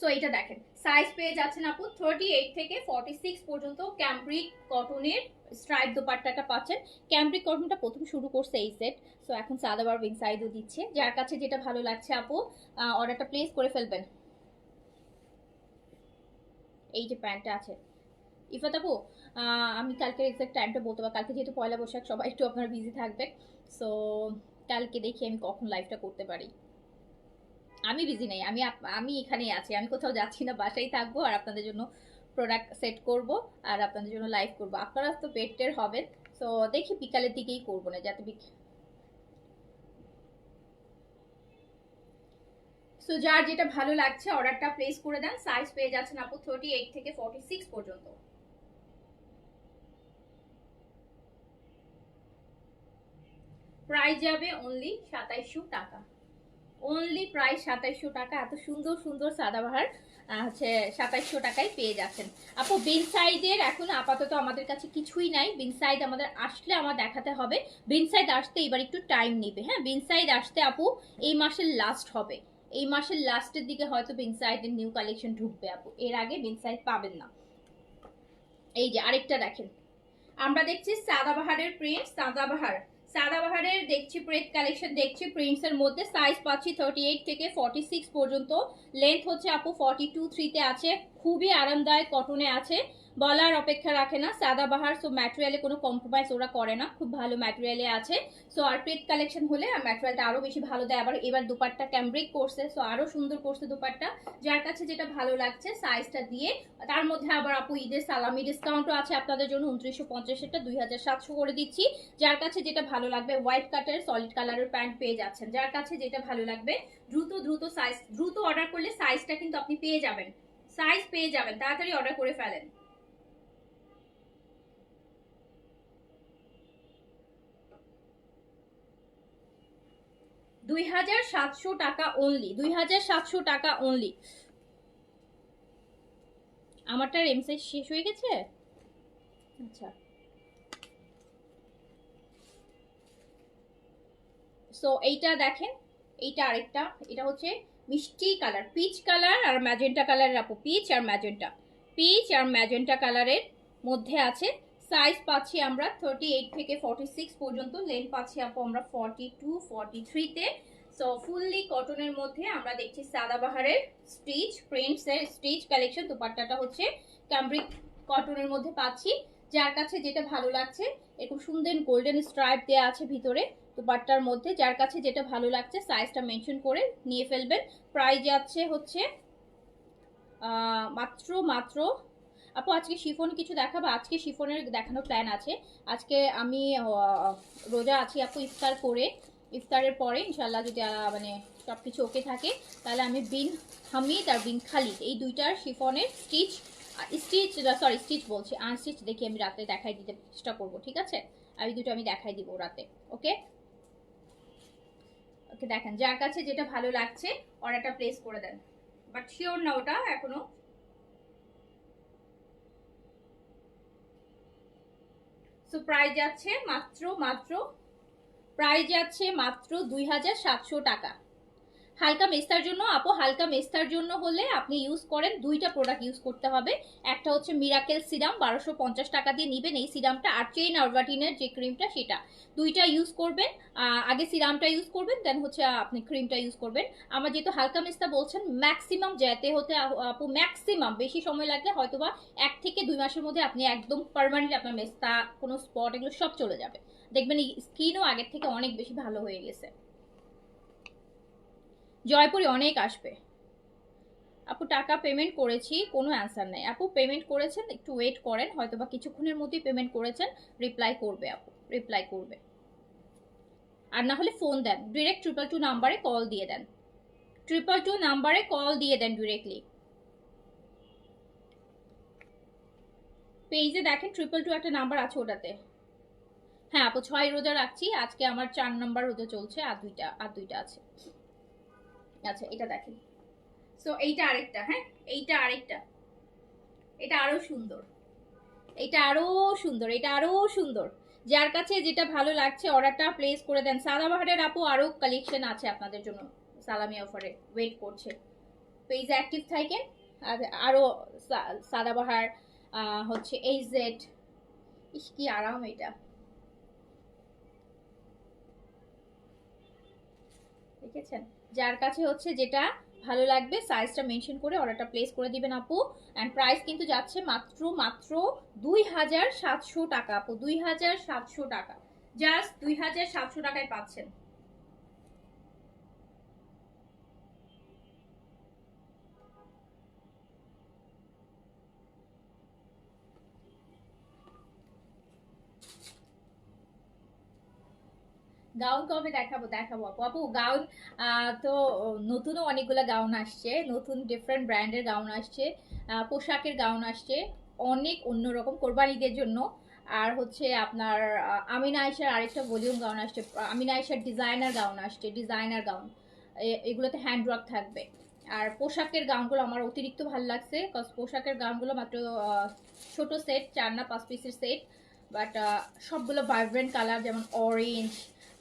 সো এটা দেখেন, সাইজ পেয়ে যাচ্ছেন আপু 38 থেকে 46 পর্যন্ত। ক্যাম্ব্রিক কটনের স্ট্রাইপ দোপাট্টাটা পাচ্ছেন। ক্যাম্ব্রিক কটনটা প্রথম শুরু করছে এই সেট, সো এখন সাদাবার উইং সাইডও দিচ্ছে। যার কাছে যেটা ভালো লাগছে আপু অর্ডারটা প্লেস করে ফেলবেন। এই যে প্যান্টটা আছে ইফাত আপু, আমি কালকে এক্সাক্ট টাইমটা বলতে পারবো। কালকে যেহেতু পয়লা বৈশাখ সবাই একটু আপনার বিজি থাকবে, সো কালকে দেখি আমি কখন লাইভটা করতে পারি। আমি বিজি নেই, আমি এখানেই আছি, আমি কোথাও যাচ্ছি না, বাসায় থাকবো আর আপনাদের জন্য প্রোডাক্ট সেট করব আর আপনাদের জন্য লাইভ করব। আপনারা তো পেটের হবেন, তো দেখি বিকালের দিকেই করবো না যাতে সো যার যেটা ভালো লাগছে অর্ডারটা প্লেস করে দেন। সাইজ পেয়ে যাচ্ছেন আপু 38 থেকে 46 পর্যন্ত। প্রাইস যাবে অনলি 2700 টাকা। অনলি প্রাইস 2700 টাকা। এত সুন্দর সুন্দর সাদাবাহার হচ্ছে 2700 টাকায় পেয়ে যাচ্ছেন আপু। বিন সাইডের এখন আপাতত আমাদের কাছে কিছুই নাই। বিন সাইড আমাদের আসলে আমার দেখাতে হবে। বিন সাইড আসতে এবার একটু টাইম নেবে, হ্যাঁ বিন সাইড আসতে আপু এই মাসের লাস্ট হবে। এই মাসের লাস্টের দিকে হয়তো বিন সাইডের নিউ কালেকশন ঢুকবে আপু, এর আগে বিন সাইড পাবেন না। এই যে আরেকটা দেখেন, আমরা দেখছি সাদাবাহারের প্রিন্ট, সাদাবাহারের দেখছি প্রেত কালেকশন, দেখছি প্রিন্টস এর মধ্যে। সাইজ পাচ্ছি 38 থেকে 46 পর্যন্ত। লেন্থ হচ্ছে আপু 42-3 আছে। খুবই আরামদায়ক কটনে আছে, বলার অপেক্ষা রাখে না সাদাবাহার। সো ম্যাটেরিয়ালে কোনো কম্প্রোমাইজ ওরা করে না, খুব ভালো ম্যাটেরিয়ালে আছে। সো আর প্রেত কালেকশন হলে ম্যাটেরিয়ালটা আরো বেশি ভালো দেয়। আবার এবার দুপাট্টা ক্যাম্ব্রিক করছে, সো আরো সুন্দর করছে দুপাট্টা। যার কাছে যেটা ভালো লাগছে সাইজটা দিয়ে। তার মধ্যে আবার আপু ঈদের সালামি ডিসকাউন্টও আছে আপনাদের জন্য। 2950 2700 করে দিচ্ছি। যার কাছে যেটা ভালো লাগবে, হোয়াইট কাটের সলিড কালারের প্যান্ট পেয়ে যাচ্ছেন। যার কাছে যেটা ভালো লাগবে দ্রুত সাইজ, দ্রুত অর্ডার করলে সাইজটা কিন্তু আপনি পেয়ে যাবেন, সাইজ পেয়ে যাবেন, তাড়াতাড়ি অর্ডার করে ফেলেন। টাকা অনলি, 2700 টাকা অনলি। আমারটার এম সাইজ শেষ হয়ে গেছে, আচ্ছা। সো এইটা দেখেন, এইটা আরেকটা, এটা হচ্ছে মিষ্টি কালার, পিচ কালার আর ম্যাজেন্টা কালারের আপু, পিচ আর ম্যাজেন্টা, পিচ আর ম্যাজেন্টা কালারের মধ্যে আছে। সাইজ পাচ্ছি আমরা 38 থেকে 46 পর্যন্ত। লেন্থ পাচ্ছি আপু আমরা 42-43-তে। সো ফুললি কটনের মধ্যে আমরা দেখছি সাদাবাহারের স্টিচ প্রিন্টস এর স্টিচ কালেকশন। দুপাট্টাটা হচ্ছে ক্যাম্ব্রিক কটনের মধ্যে পাচ্ছি। যার কাছে যেটা ভালো লাগছে, এরকম সুন্দর গোল্ডেন স্ট্রাইপ দেওয়া আছে ভিতরে দুপাট্টার মধ্যে। যার কাছে যেটা ভালো লাগছে সাইজটা মেনশন করে নিয়ে ফেলবেন। প্রাইস যাচ্ছে হচ্ছে মাত্র আপু আজকে শিফন কিছু দেখাবো, আজকে শিফনের দেখানোর প্ল্যান আছে। আজকে আমি রোজা আছি আপু, ইফতার করে, ইফতারের পরে ইনশাল্লাহ যদি মানে সব কিছু ওকে থাকে, তাহলে আমি বিন হামিদ আর বিন খালিদ এই দুইটার শিফনের স্টিচ বলছি আনস্টিচ দেখি আমি রাতে দেখাই দিতে চেষ্টা করবো, ঠিক আছে? আর এই দুটো আমি দেখাই দিব রাতে, ওকে? ওকে দেখেন, যার কাছে যেটা ভালো লাগছে অর্ডারটা প্লেস করে দেন, বাট শিওর না ওটা এখনো। সো প্রাইস যাচ্ছে মাত্র 2700 টাকা। হালকা মেস্তার জন্য আপু, হালকা মেস্তার জন্য হলে আপনি ইউজ করেন, দুইটা প্রোডাক্ট ইউজ করতে হবে। একটা হচ্ছে মিরাকেল সিরাম, 1250 টাকা দিয়ে নেবেন এই সিরামটা, আর চেইন অরভাটিনের যে ক্রিমটা সেটা, দুইটা ইউজ করবেন। আগে সিরামটা ইউজ করবেন, দেন হচ্ছে আপনি ক্রিমটা ইউজ করবেন। আমার যেহেতু হালকা মেস্তা বলছেন, ম্যাক্সিমাম যেতে হতে আপু ম্যাক্সিমাম বেশি সময় লাগলে হয়তোবা 1 থেকে 2 মাসের মধ্যে আপনি একদম পার্মানেন্ট আপনার মেস্তা, কোনো স্পট, এগুলো সব চলে যাবে। দেখবেন এই স্কিনও আগের থেকে অনেক বেশি ভালো হয়ে গেছে। জয়পুরি অনেক আসবে আপু। টাকা পেমেন্ট করেছি, কোনো অ্যান্সার নেই আপু। পেমেন্ট করেছেন, একটু ওয়েট করেন, হয়তো বা কিছুক্ষণের মধ্যেই পেমেন্ট করেছেন, রিপ্লাই করবে আপু, রিপ্লাই করবে। আর না হলে ফোন দেন, ডিরেক্ট 222 নাম্বারে কল দিয়ে দেন, 222 নাম্বারে কল দিয়ে দেন ডিরেক্টলি। পেজে দেখেন 222 একটা নাম্বার আছে ওটাতে। হ্যাঁ আপু 6 রোজা রাখছি, আজকে আমার 4 নাম্বার রোজা চলছে, আর দুইটা আছে। আচ্ছা এটা দেখেন, সো এইটা আরেকটা, হ্যাঁ এইটা আরেকটা, এটা আরো সুন্দর, এটা আরো সুন্দর, এটা আরো সুন্দর। যার কাছে যেটা ভালো লাগছে অর্ডারটা প্লেস করে দেন। সাদাবাহারের আপু আরো কালেকশন আছে আপনাদের জন্য, সালামি অফারে ওয়েট করছে। পেজ অ্যাক্টিভ থাকেন। আর আরো সাদাবাহার, হচ্ছে এইজেড, ইস কি আরাম এটা, দেখেছেন? যার কাছে হচ্ছে যেটা ভালো লাগবে সাইজটা মেনশন করে অর্ডারটা প্লেস করে দিবেন আপু। অ্যান্ড প্রাইস কিন্তু যাচ্ছে মাত্র মাত্র 2700 টাকা আপু, 2700 টাকা, জাস্ট 2700 টাকায় পাচ্ছেন। গাউন কবে দেখাবো? দেখাবো আপু। আপু গাউন তো নতুনও অনেকগুলো গাউন আসছে, নতুন ডিফারেন্ট ব্র্যান্ডের গাউন আসছে, পোশাকের গাউন আসছে, অনেক অন্যরকম কোরবানিদের জন্য। আর হচ্ছে আপনার আমিনা আয়েশার আরেকটা ভলিউম গাউন আসছে, আমিনা আয়েশার ডিজাইনার গাউন আসছে, ডিজাইনার গাউন, এগুলোতে হ্যান্ড ওয়ার্ক থাকবে। আর পোশাকের গাউনগুলো আমার অতিরিক্ত ভালো লাগছে, কজ পোশাকের গাউনগুলো মাত্র ছোট সেট, 4 না 5 পিসের সেট, বাট সবগুলো ভাইব্রেন্ট কালার, যেমন orange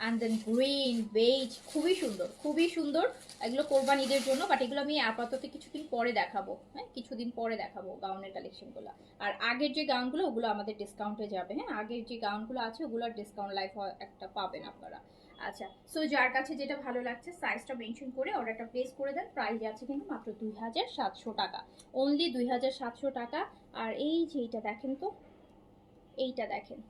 and then green, beige, খুবই সুন্দর, খুবই সুন্দর। এগুলো কোরবান ঈদের জন্য, বাট এগুলো আমি আপাতত কিছুদিন পরে দেখাবো, হ্যাঁ কিছুদিন পরে দেখাবো গাউনের কালেকশনগুলো। আর আগের যে গাউনগুলো ওগুলো আমাদের ডিসকাউন্টে যাবে, হ্যাঁ আগের যে গাউনগুলো আছে ওগুলোর ডিসকাউন্ট লাইফ একটা পাবেন আপনারা। আচ্ছা, সো যার কাছে যেটা ভালো লাগছে সাইজটা মেনশন করে অর্ডারটা প্লেস করে দেন। প্রাইস আছে কিন্তু মাত্র 2700 টাকা, অনলি 2700 টাকা। আর এই যে এইটা দেখেন তো, এইটা দেখেন।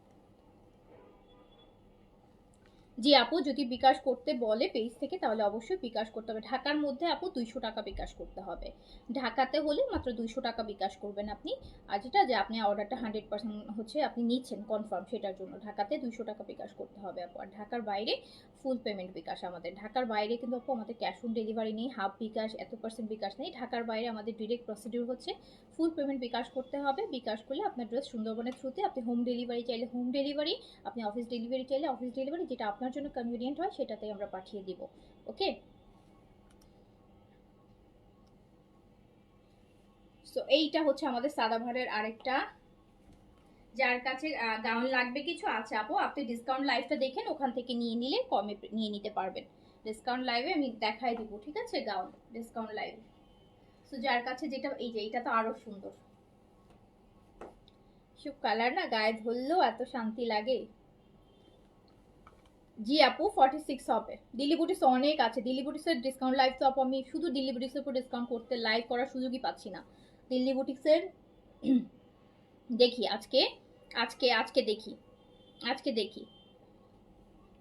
জি আপু, যদি বিকাশ করতে বলে পেজ থেকে তাহলে অবশ্যই বিকাশ করতে হবে। ঢাকার মধ্যে আপু 200 টাকা বিকাশ করতে হবে, ঢাকাতে হলে মাত্র 200 টাকা বিকাশ করবেন আপনি। আর যেটা যে আপনি অর্ডারটা 100% হচ্ছে আপনি নিচ্ছেন কনফার্ম, সেটার জন্য ঢাকাতে 200 টাকা বিকাশ করতে হবে আপু। আর ঢাকার বাইরে ফুল পেমেন্ট বিকাশ আমাদের। ঢাকার বাইরে কিন্তু আপু আমাদের ক্যাশ অন ডেলিভারি নেই, হাফ বিকাশ, এত পার্সেন্ট বিকাশ নেই। ঢাকার বাইরে আমাদের ডিরেক্ট প্রসিডিউর হচ্ছে ফুল পেমেন্ট বিকাশ করতে হবে। বিকাশ করলে আপনার ড্রেস সুন্দরবনের থ্রুতে, আপনি হোম ডেলিভারি চাইলে হোম ডেলিভারি, আপনি অফিস ডেলিভারি চাইলে অফিস ডেলিভারি, যেটা আপনার জন্য কনভিনিয়েন্ট হয় সেটাতেই আমরা পাঠিয়ে দিব। ওকে, সো এইটা হচ্ছে আমাদের সাদাভারের আরেকটা। যার কাছে গাউন লাগবে কিছু আছে আপু, আপনি ডিসকাউন্ট লাইভটা দেখেন, ওখান থেকে নিয়ে নিলে কমে নিয়ে নিতে পারবেন। ডিসকাউন্ট লাইভে আমি দেখাই দিব, ঠিক আছে? Gown discount live. সো যার কাছে যেটা, এই যে এটা তো আরো সুন্দর, সব কালার না গায়ে ধরলেও এত শান্তি লাগে। জি আপু 46 হবে। দিল্লি বুটিক্স অনেক আছে, দিল্লি বুটিক্সের ডিসকাউন্ট লাইভ তো আপু আমি শুধু দিল্লি বুটিক্সের উপর ডিসকাউন্ট করতে লাইভ করার সুযোগই পাচ্ছি না। দিল্লি বুটিক্সের দেখি আজকে, আজকে দেখি, আজকে দেখি।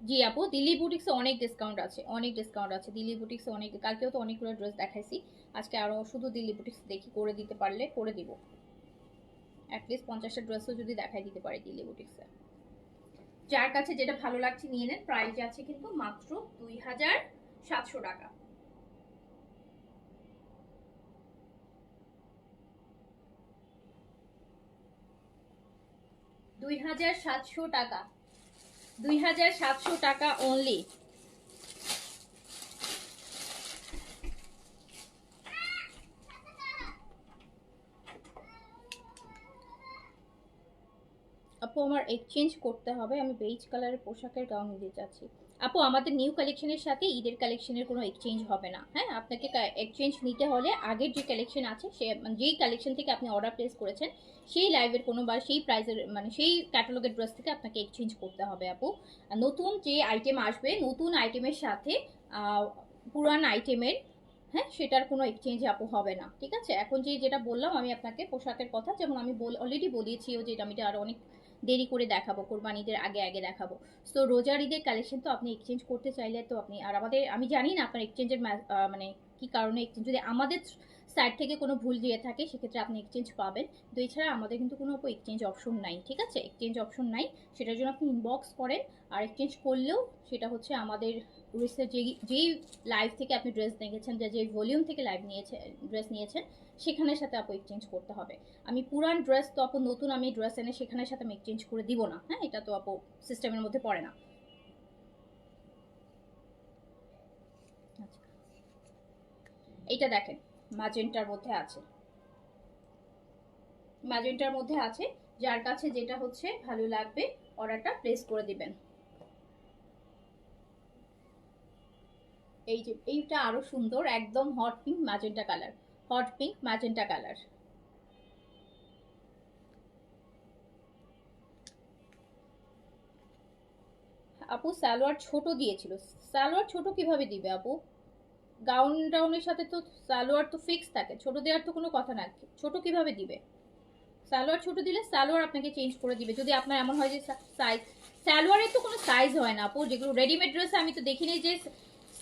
জি আপু দিল্লি বুটিক্সে অনেক ডিসকাউন্ট আছে, অনেক ডিসকাউন্ট আছে দিল্লি বুটিক্সে অনেক। কালকেও তো অনেকগুলো ড্রেস দেখাইছি, আজকে আরও শুধু দিল্লি বুটিক্স দেখি করে দিতে পারলে করে দিব। অ্যাটলিস্ট 50টা ড্রেসও যদি দেখাই দিতে পারি দিল্লি বুটিক্সে। যার কাছে যেটা ভালো লাগছে নিয়ে নেন। প্রাইস আছে কিন্তু মাত্র 2700 টাকা। 2700 টাকা, 2700 টাকা অনলি। আপু আমার এক্সচেঞ্জ করতে হবে, আমি বেজ কালারের পোশাকের গাউন নিতে চাচ্ছি। আপু আমাদের নিউ কালেকশনের সাথে ঈদের কালেকশনের কোনো এক্সচেঞ্জ হবে না। হ্যাঁ, আপনাকে এক্সচেঞ্জ নিতে হলে আগের যে কালেকশন আছে সে মানে যেই কালেকশন থেকে আপনি অর্ডার প্লেস করেছেন সেই লাইভের কোনো বা সেই প্রাইসের মানে সেই ক্যাটালগের ড্রেস থেকে আপনাকে এক্সচেঞ্জ করতে হবে আপু। আর নতুন যে আইটেম আসবে নতুন আইটেমের সাথে পুরান আইটেমের, হ্যাঁ, সেটার কোনো এক্সচেঞ্জ আপু হবে না, ঠিক আছে? এখন যেটা বললাম আমি আপনাকে পোশাকের কথা, যেমন আমি অলরেডি বলেছিও যে আমি আরও অনেক দেরি করে দেখাবো, কোরবানিদের আগে আগে দেখাবো। সো রোজার ঈদের কালেকশন তো আপনি এক্সচেঞ্জ করতে চাইলে তো আপনি, আর আমাদের আমি জানি না আপনার এক্সচেঞ্জের মানে কি কারণে এক্সচেঞ্জ, যদি আমাদের সাইড থেকে কোনো ভুল দিয়ে থাকে সেক্ষেত্রে আপনি এক্সচেঞ্জ পাবেন। তো এছাড়া আমাদের কিন্তু কোনো এক্সচেঞ্জ অপশন নাই, ঠিক আছে? এক্সচেঞ্জ অপশন নাই, সেটার জন্য আপনি ইনবক্স করেন। আর এক্সচেঞ্জ করলেও সেটা হচ্ছে আমাদের যেই লাইভ থেকে আপনি ড্রেস দেখেছেন, যে ভলিউম থেকে লাইভ নিয়েছে ড্রেস নিয়েছেন সেখানের সাথে আপু এক্সচেঞ্জ করতে হবে। আমি পুরান ড্রেস তো আপু নতুন আমি ড্রেস এনে সেখানের সাথে আমি এক্সচেঞ্জ করে দিব না, হ্যাঁ, এটা তো আপু সিস্টেমের মধ্যে পড়ে না। আচ্ছা, এইটা দেখেন ম্যাজেন্টার মধ্যে আছে, ম্যাজেন্টার মধ্যে আছে, যার কাছে যেটা হচ্ছে ভালো লাগবে অর্ডারটা প্লেস করে দিবেন। এই যে এইটা আরো সুন্দর, একদম hot pink magenta colour, hot pink magenta colour. আপু সালোয়ার ছোট দিয়েছিল, সালোয়ার ছোট কিভাবে দিবে আপু? গাউন টাউনের সাথে তো সালোয়ার তো ফিক্স থাকে, ছোট দেওয়ার তো কোনো কথা না, ছোট কিভাবে দিবে? সালোয়ার ছোট দিলে সালোয়ার আপনাকে চেঞ্জ করে দিবে, যদি আপনার এমন হয় যে সাইজ, সালোয়ারের তো কোনো সাইজ হয় না আপু, যেগুলো রেডিমেড ড্রেস আমি তো দেখিনি যে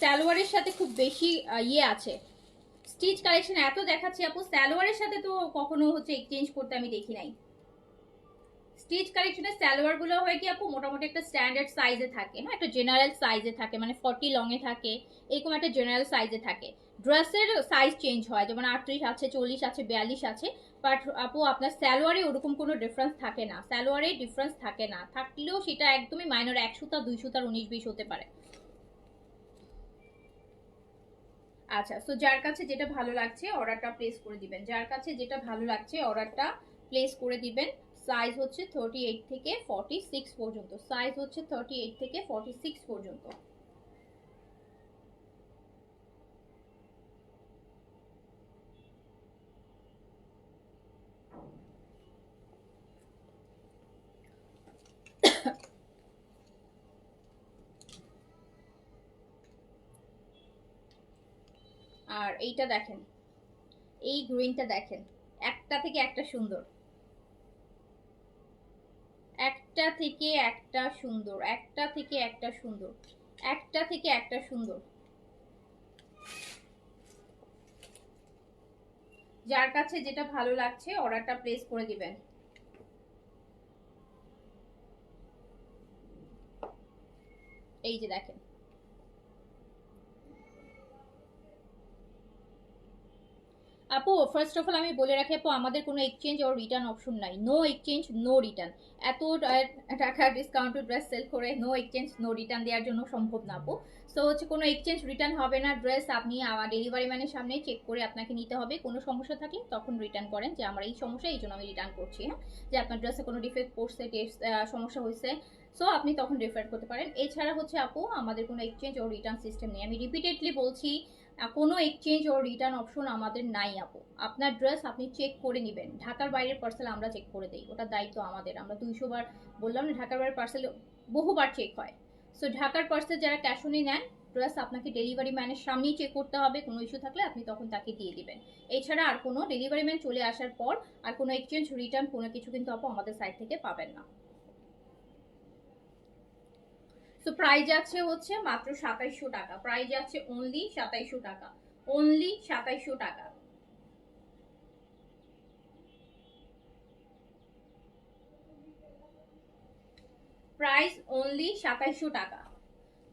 সালোয়ারের সাথে খুব বেশি ইয়ে আছে। স্টিচ কালেকশন এত দেখাচ্ছি আপু, সালোয়ারের সাথে তো কখনো হচ্ছে এক্সচেঞ্জ করতে আমি দেখি নাই। স্টিচ কালেকশনের সালোয়ার গুলো হয় কি আপু মোটামুটি একটা স্ট্যান্ডার্ড সাইজে থাকে, হ্যাঁ, একটা জেনারেল সাইজে থাকে, মানে 40 লং এ থাকে, এরকম একটা জেনারেল সাইজে থাকে। ড্রেসের সাইজ চেঞ্জ হয়, যেমন 38 আছে, 40 আছে, 42 আছে, বাট আপু আপনার সালোয়ারে ওরকম কোনো ডিফারেন্স থাকে না, সালোয়ারে ডিফারেন্স থাকে না, থাকলেও সেটা একদমই মাইনর, 1 সুতা 2 সুতার 19-20 হতে পারে। আচ্ছা, সো যার কাছে যেটা ভালো লাগছে অর্ডারটা প্লেস করে দিবেন, যার কাছে যেটা ভালো লাগছে অর্ডারটা প্লেস করে দিবেন। সাইজ হচ্ছে 38 থেকে 46 পর্যন্ত, সাইজ হচ্ছে 38 থেকে 46 পর্যন্ত। আর এইটা দেখেন, এই গ্রিনটা দেখেন, একটা থেকে একটা সুন্দর, একটা থেকে একটা সুন্দর, একটা থেকে একটা সুন্দর, একটা থেকে একটা সুন্দর। যার কাছে যেটা ভালো লাগছে অর্ডারটা প্লেস করে দিবেন। এই যে দেখেন, আপু ফার্স্ট অফ অল আমি বলে রাখি আপু, আমাদের কোনো এক্সচেঞ্জ আর রিটার্ন অপশন নাই, নো এক্সচেঞ্জ নো রিটার্ন। এত টাকা ডিসকাউন্টেড ড্রেস সেল করে নো এক্সচেঞ্জ নো রিটার্ন দেওয়ার জন্য সম্ভব না আপু। সো হচ্ছে কোনো এক্সচেঞ্জ রিটার্ন হবে না, ড্রেস আপনি আমার ডেলিভারি ম্যানের সামনে চেক করে আপনাকে নিতে হবে, কোনো সমস্যা থাকলে তখন রিটার্ন করেন যে আমার এই সমস্যা, এই জন্য আমি রিটার্ন করছি, হ্যাঁ, যে আপনার ড্রেসে কোনো ডিফেক্ট পড়ছে, সমস্যা হয়েছে, সো আপনি তখন রেফার করতে পারেন। এছাড়া হচ্ছে আপু আমাদের কোনো এক্সচেঞ্জ ও রিটার্ন সিস্টেম নেই, আমি রিপিটেডলি বলছি, কোনো এক্সচেঞ্জ ও রিটার্ন অপশন আমাদের নাই আপু। আপনার ড্রেস আপনি চেক করে নেবেন, ঢাকার বাইরের পার্সেল আমরা চেক করে দিই, ওটার দায়িত্ব আমাদের, আমরা 200 বার বললাম না, ঢাকার বাইরের পার্সেল বহুবার চেক হয়। সো ঢাকার পার্সেল যারা ক্যাশ অনই নেন, প্লাস আপনাকে ডেলিভারি ম্যানের সামনেই চেক করতে হবে, কোনো ইস্যু থাকলে আপনি তখন তাকে দিয়ে দিবেন। এছাড়া আর কোনো ডেলিভারি ম্যান চলে আসার পর আর কোনো এক্সচেঞ্জ রিটার্ন কোনো কিছু কিন্তু আপু আমাদের সাইড থেকে পাবেন না। সো প্রাইস আছে হচ্ছে মাত্র 2700 টাকা, প্রাইস আছে অনলি 2700 টাকা, অনলি 2700 টাকা। প্রাইস অনলি 2700 টাকা,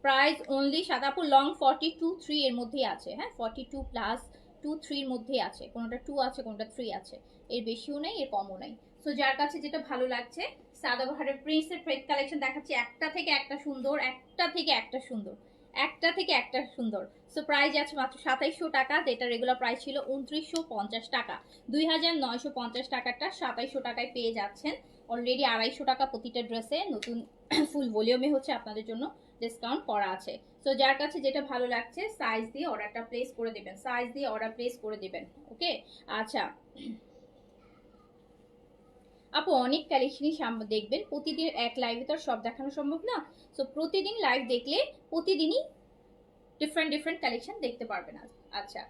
প্রাইস অনলি সাদাপুর লং 42-3 এর মধ্যেই আছে, হ্যাঁ, 42+2-3 এর মধ্যেই আছে, কোনোটা 2 আছে কোনোটা 3 আছে, এর বেশিও নেই এর কমও নেই। সো যার কাছে যেটা ভালো লাগছে, সাদাবাহারের প্রিন্সের প্রেড কালেকশন দেখাচ্ছি, একটা থেকে একটা সুন্দর, একটা থেকে একটা সুন্দর, একটা থেকে একটা সুন্দর। সো প্রাইস আছে মাত্র 2700 টাকা, যেটা রেগুলার প্রাইস ছিল 2950 টাকা। 2950 টাকাটা 2700 টাকায় পেয়ে যাচ্ছেন। অলরেডি 250 টাকা প্রতিটা ড্রেসে নতুন ফুল ভলিউমে হচ্ছে আপনাদের জন্য ডিসকাউন্ট করা আছে। সো যার কাছে যেটা ভালো লাগছে সাইজ দিয়ে অর্ডারটা প্লেস করে দিবেন, সাইজ দিয়ে অর্ডার প্লেস করে দিবেন। ওকে, আচ্ছা আপু অনেক কালেকশনই দেখবেন, প্রতিদিন এক লাইভে তো সব দেখানো সম্ভব না। সো প্রতিদিন লাইভ দেখলে প্রতিদিনই ডিফারেন্ট ডিফারেন্ট কালেকশন দেখতে পারবেন। আচ্ছা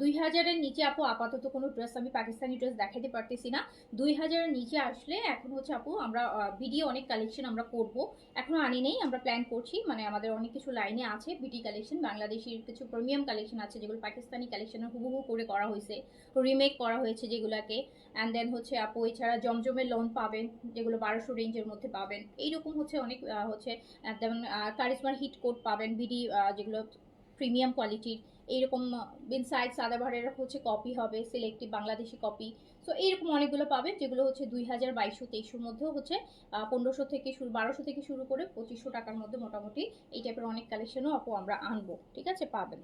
2000-এর নিচে আপু আপাতত কোনো ড্রেস আমি পাকিস্তানি ড্রেস দেখাতে পারতেছি না। 2000-এর নিচে আসলে এখন হচ্ছে আপু আমরা ভিডিও অনেক কালেকশন আমরা করব, এখনো আনি নেই, আমরা প্ল্যান করছি, মানে আমাদের অনেক কিছু লাইনে আছে বিটি কালেকশন, বাংলাদেশি কিছু প্রিমিয়াম কালেকশন আছে যেগুলো পাকিস্তানি কালেকশনের হুবহু করে করা হয়েছে, রিমেক করা হয়েছে যেগুলোকে। অ্যান্ড দেন হচ্ছে আপু এছাড়া জমজমের লোন পাবেন যেগুলো 1200 রেঞ্জের মধ্যে পাবেন, এইরকম হচ্ছে অনেক হচ্ছে। যেমন কারিজমার হিট কোট পাবেন বিডি, যেগুলো প্রিমিয়াম কোয়ালিটির, এইরকম বিনসাইড সাদাবাহারের হচ্ছে কপি হবে, সিলেক্টিভ বাংলাদেশি কপি। সো এইরকম অনেকগুলো পাবেন যেগুলো হচ্ছে 2200-2300 মধ্যেও হচ্ছে 1500 থেকে শুরু, 1200 থেকে শুরু করে 2500 টাকার মধ্যে মোটামুটি এই টাইপের অনেক কালেকশনও আপু আমরা আনবো, ঠিক আছে, পাবেন।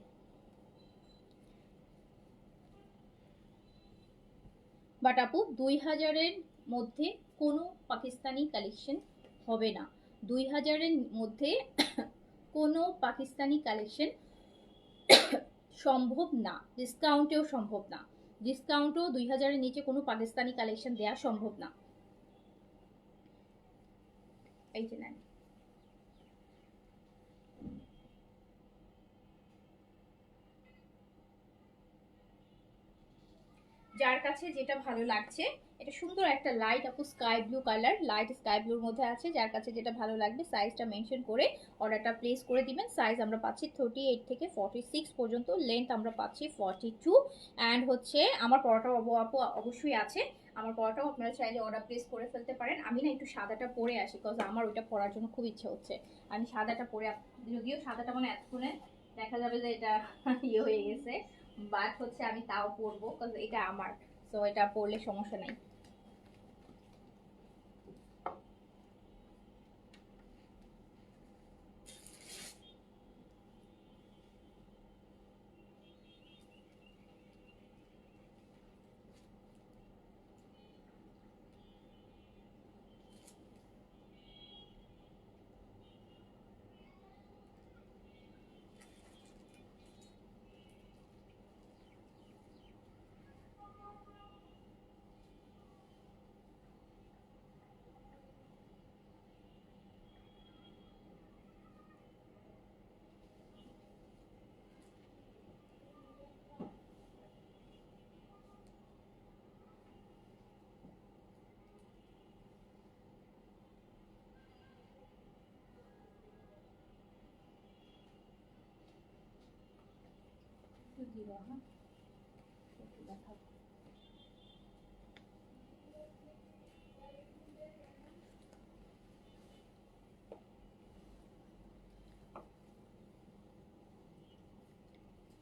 বাট আপু 2000-এর মধ্যে কোনো পাকিস্তানি কালেকশন হবে না, 2000-এর মধ্যে কোনো পাকিস্তানি কালেকশন সম্ভব না, ডিসকাউন্টেও সম্ভব না, ডিসকাউন্টও 2000-এর নিচে কোনো পাকিস্তানি কালেকশন দেওয়া সম্ভব না। এই যে নেন, যার কাছে যেটা ভালো লাগছে, এটা সুন্দর একটা লাইট আপু sky blue colour, light sky ব্লুর মধ্যে আছে, যার কাছে যেটা ভালো লাগবে সাইজটা মেনশন করে অর্ডারটা প্লেস করে দিবেন। সাইজ আমরা পাচ্ছি 38 থেকে 46 পর্যন্ত, লেন্থ আমরা পাচ্ছি 42। অ্যান্ড হচ্ছে আমার পরাটাও আপু অবশ্যই আছে, আমার পরাটাও আপনারা চাইলে অর্ডার প্লেস করে ফেলতে পারেন। আমি না একটু সাদাটা পরে আসি, বিকজ আমার ওইটা পরার জন্য খুব ইচ্ছা হচ্ছে। আমি সাদাটা পরে, যদিও সাদাটা মানে এতক্ষণে দেখা যাবে যে এটা ইয়ে হয়ে গেছে, বাট হচ্ছে আমি তাও পরবো বিকজ এটা আমার, সো এটা পরলে সমস্যা নাই।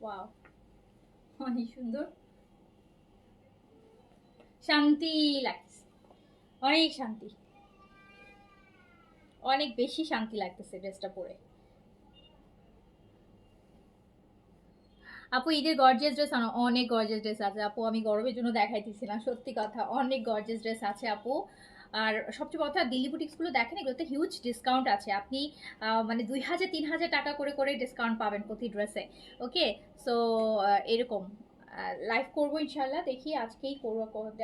ওয়াও, অনেক সুন্দর, শান্তি লাগছে, অনেক শান্তি, অনেক বেশি শান্তি লাগতেছে ড্রেসটা পরে। আপু ঈদের গর্জিয়াস ড্রেস, অনেক গর্জিয়াস ড্রেস আছে আপু, আমি গরমের জন্য দেখাইতেছিলাম, সত্যি কথা অনেক গর্জিয়াস ড্রেস আছে আপু। আর সবচেয়ে কথা দিল্লি বুটিক্সগুলো দেখেন, এগুলোতে হিউজ ডিসকাউন্ট আছে, আপনি মানে 2000-3000 টাকা করে করে ডিসকাউন্ট পাবেন প্রতি ড্রেসে। ওকে, সো এরকম লাইভ করবো ইনশাল্লাহ, দেখি আজকেই করবো,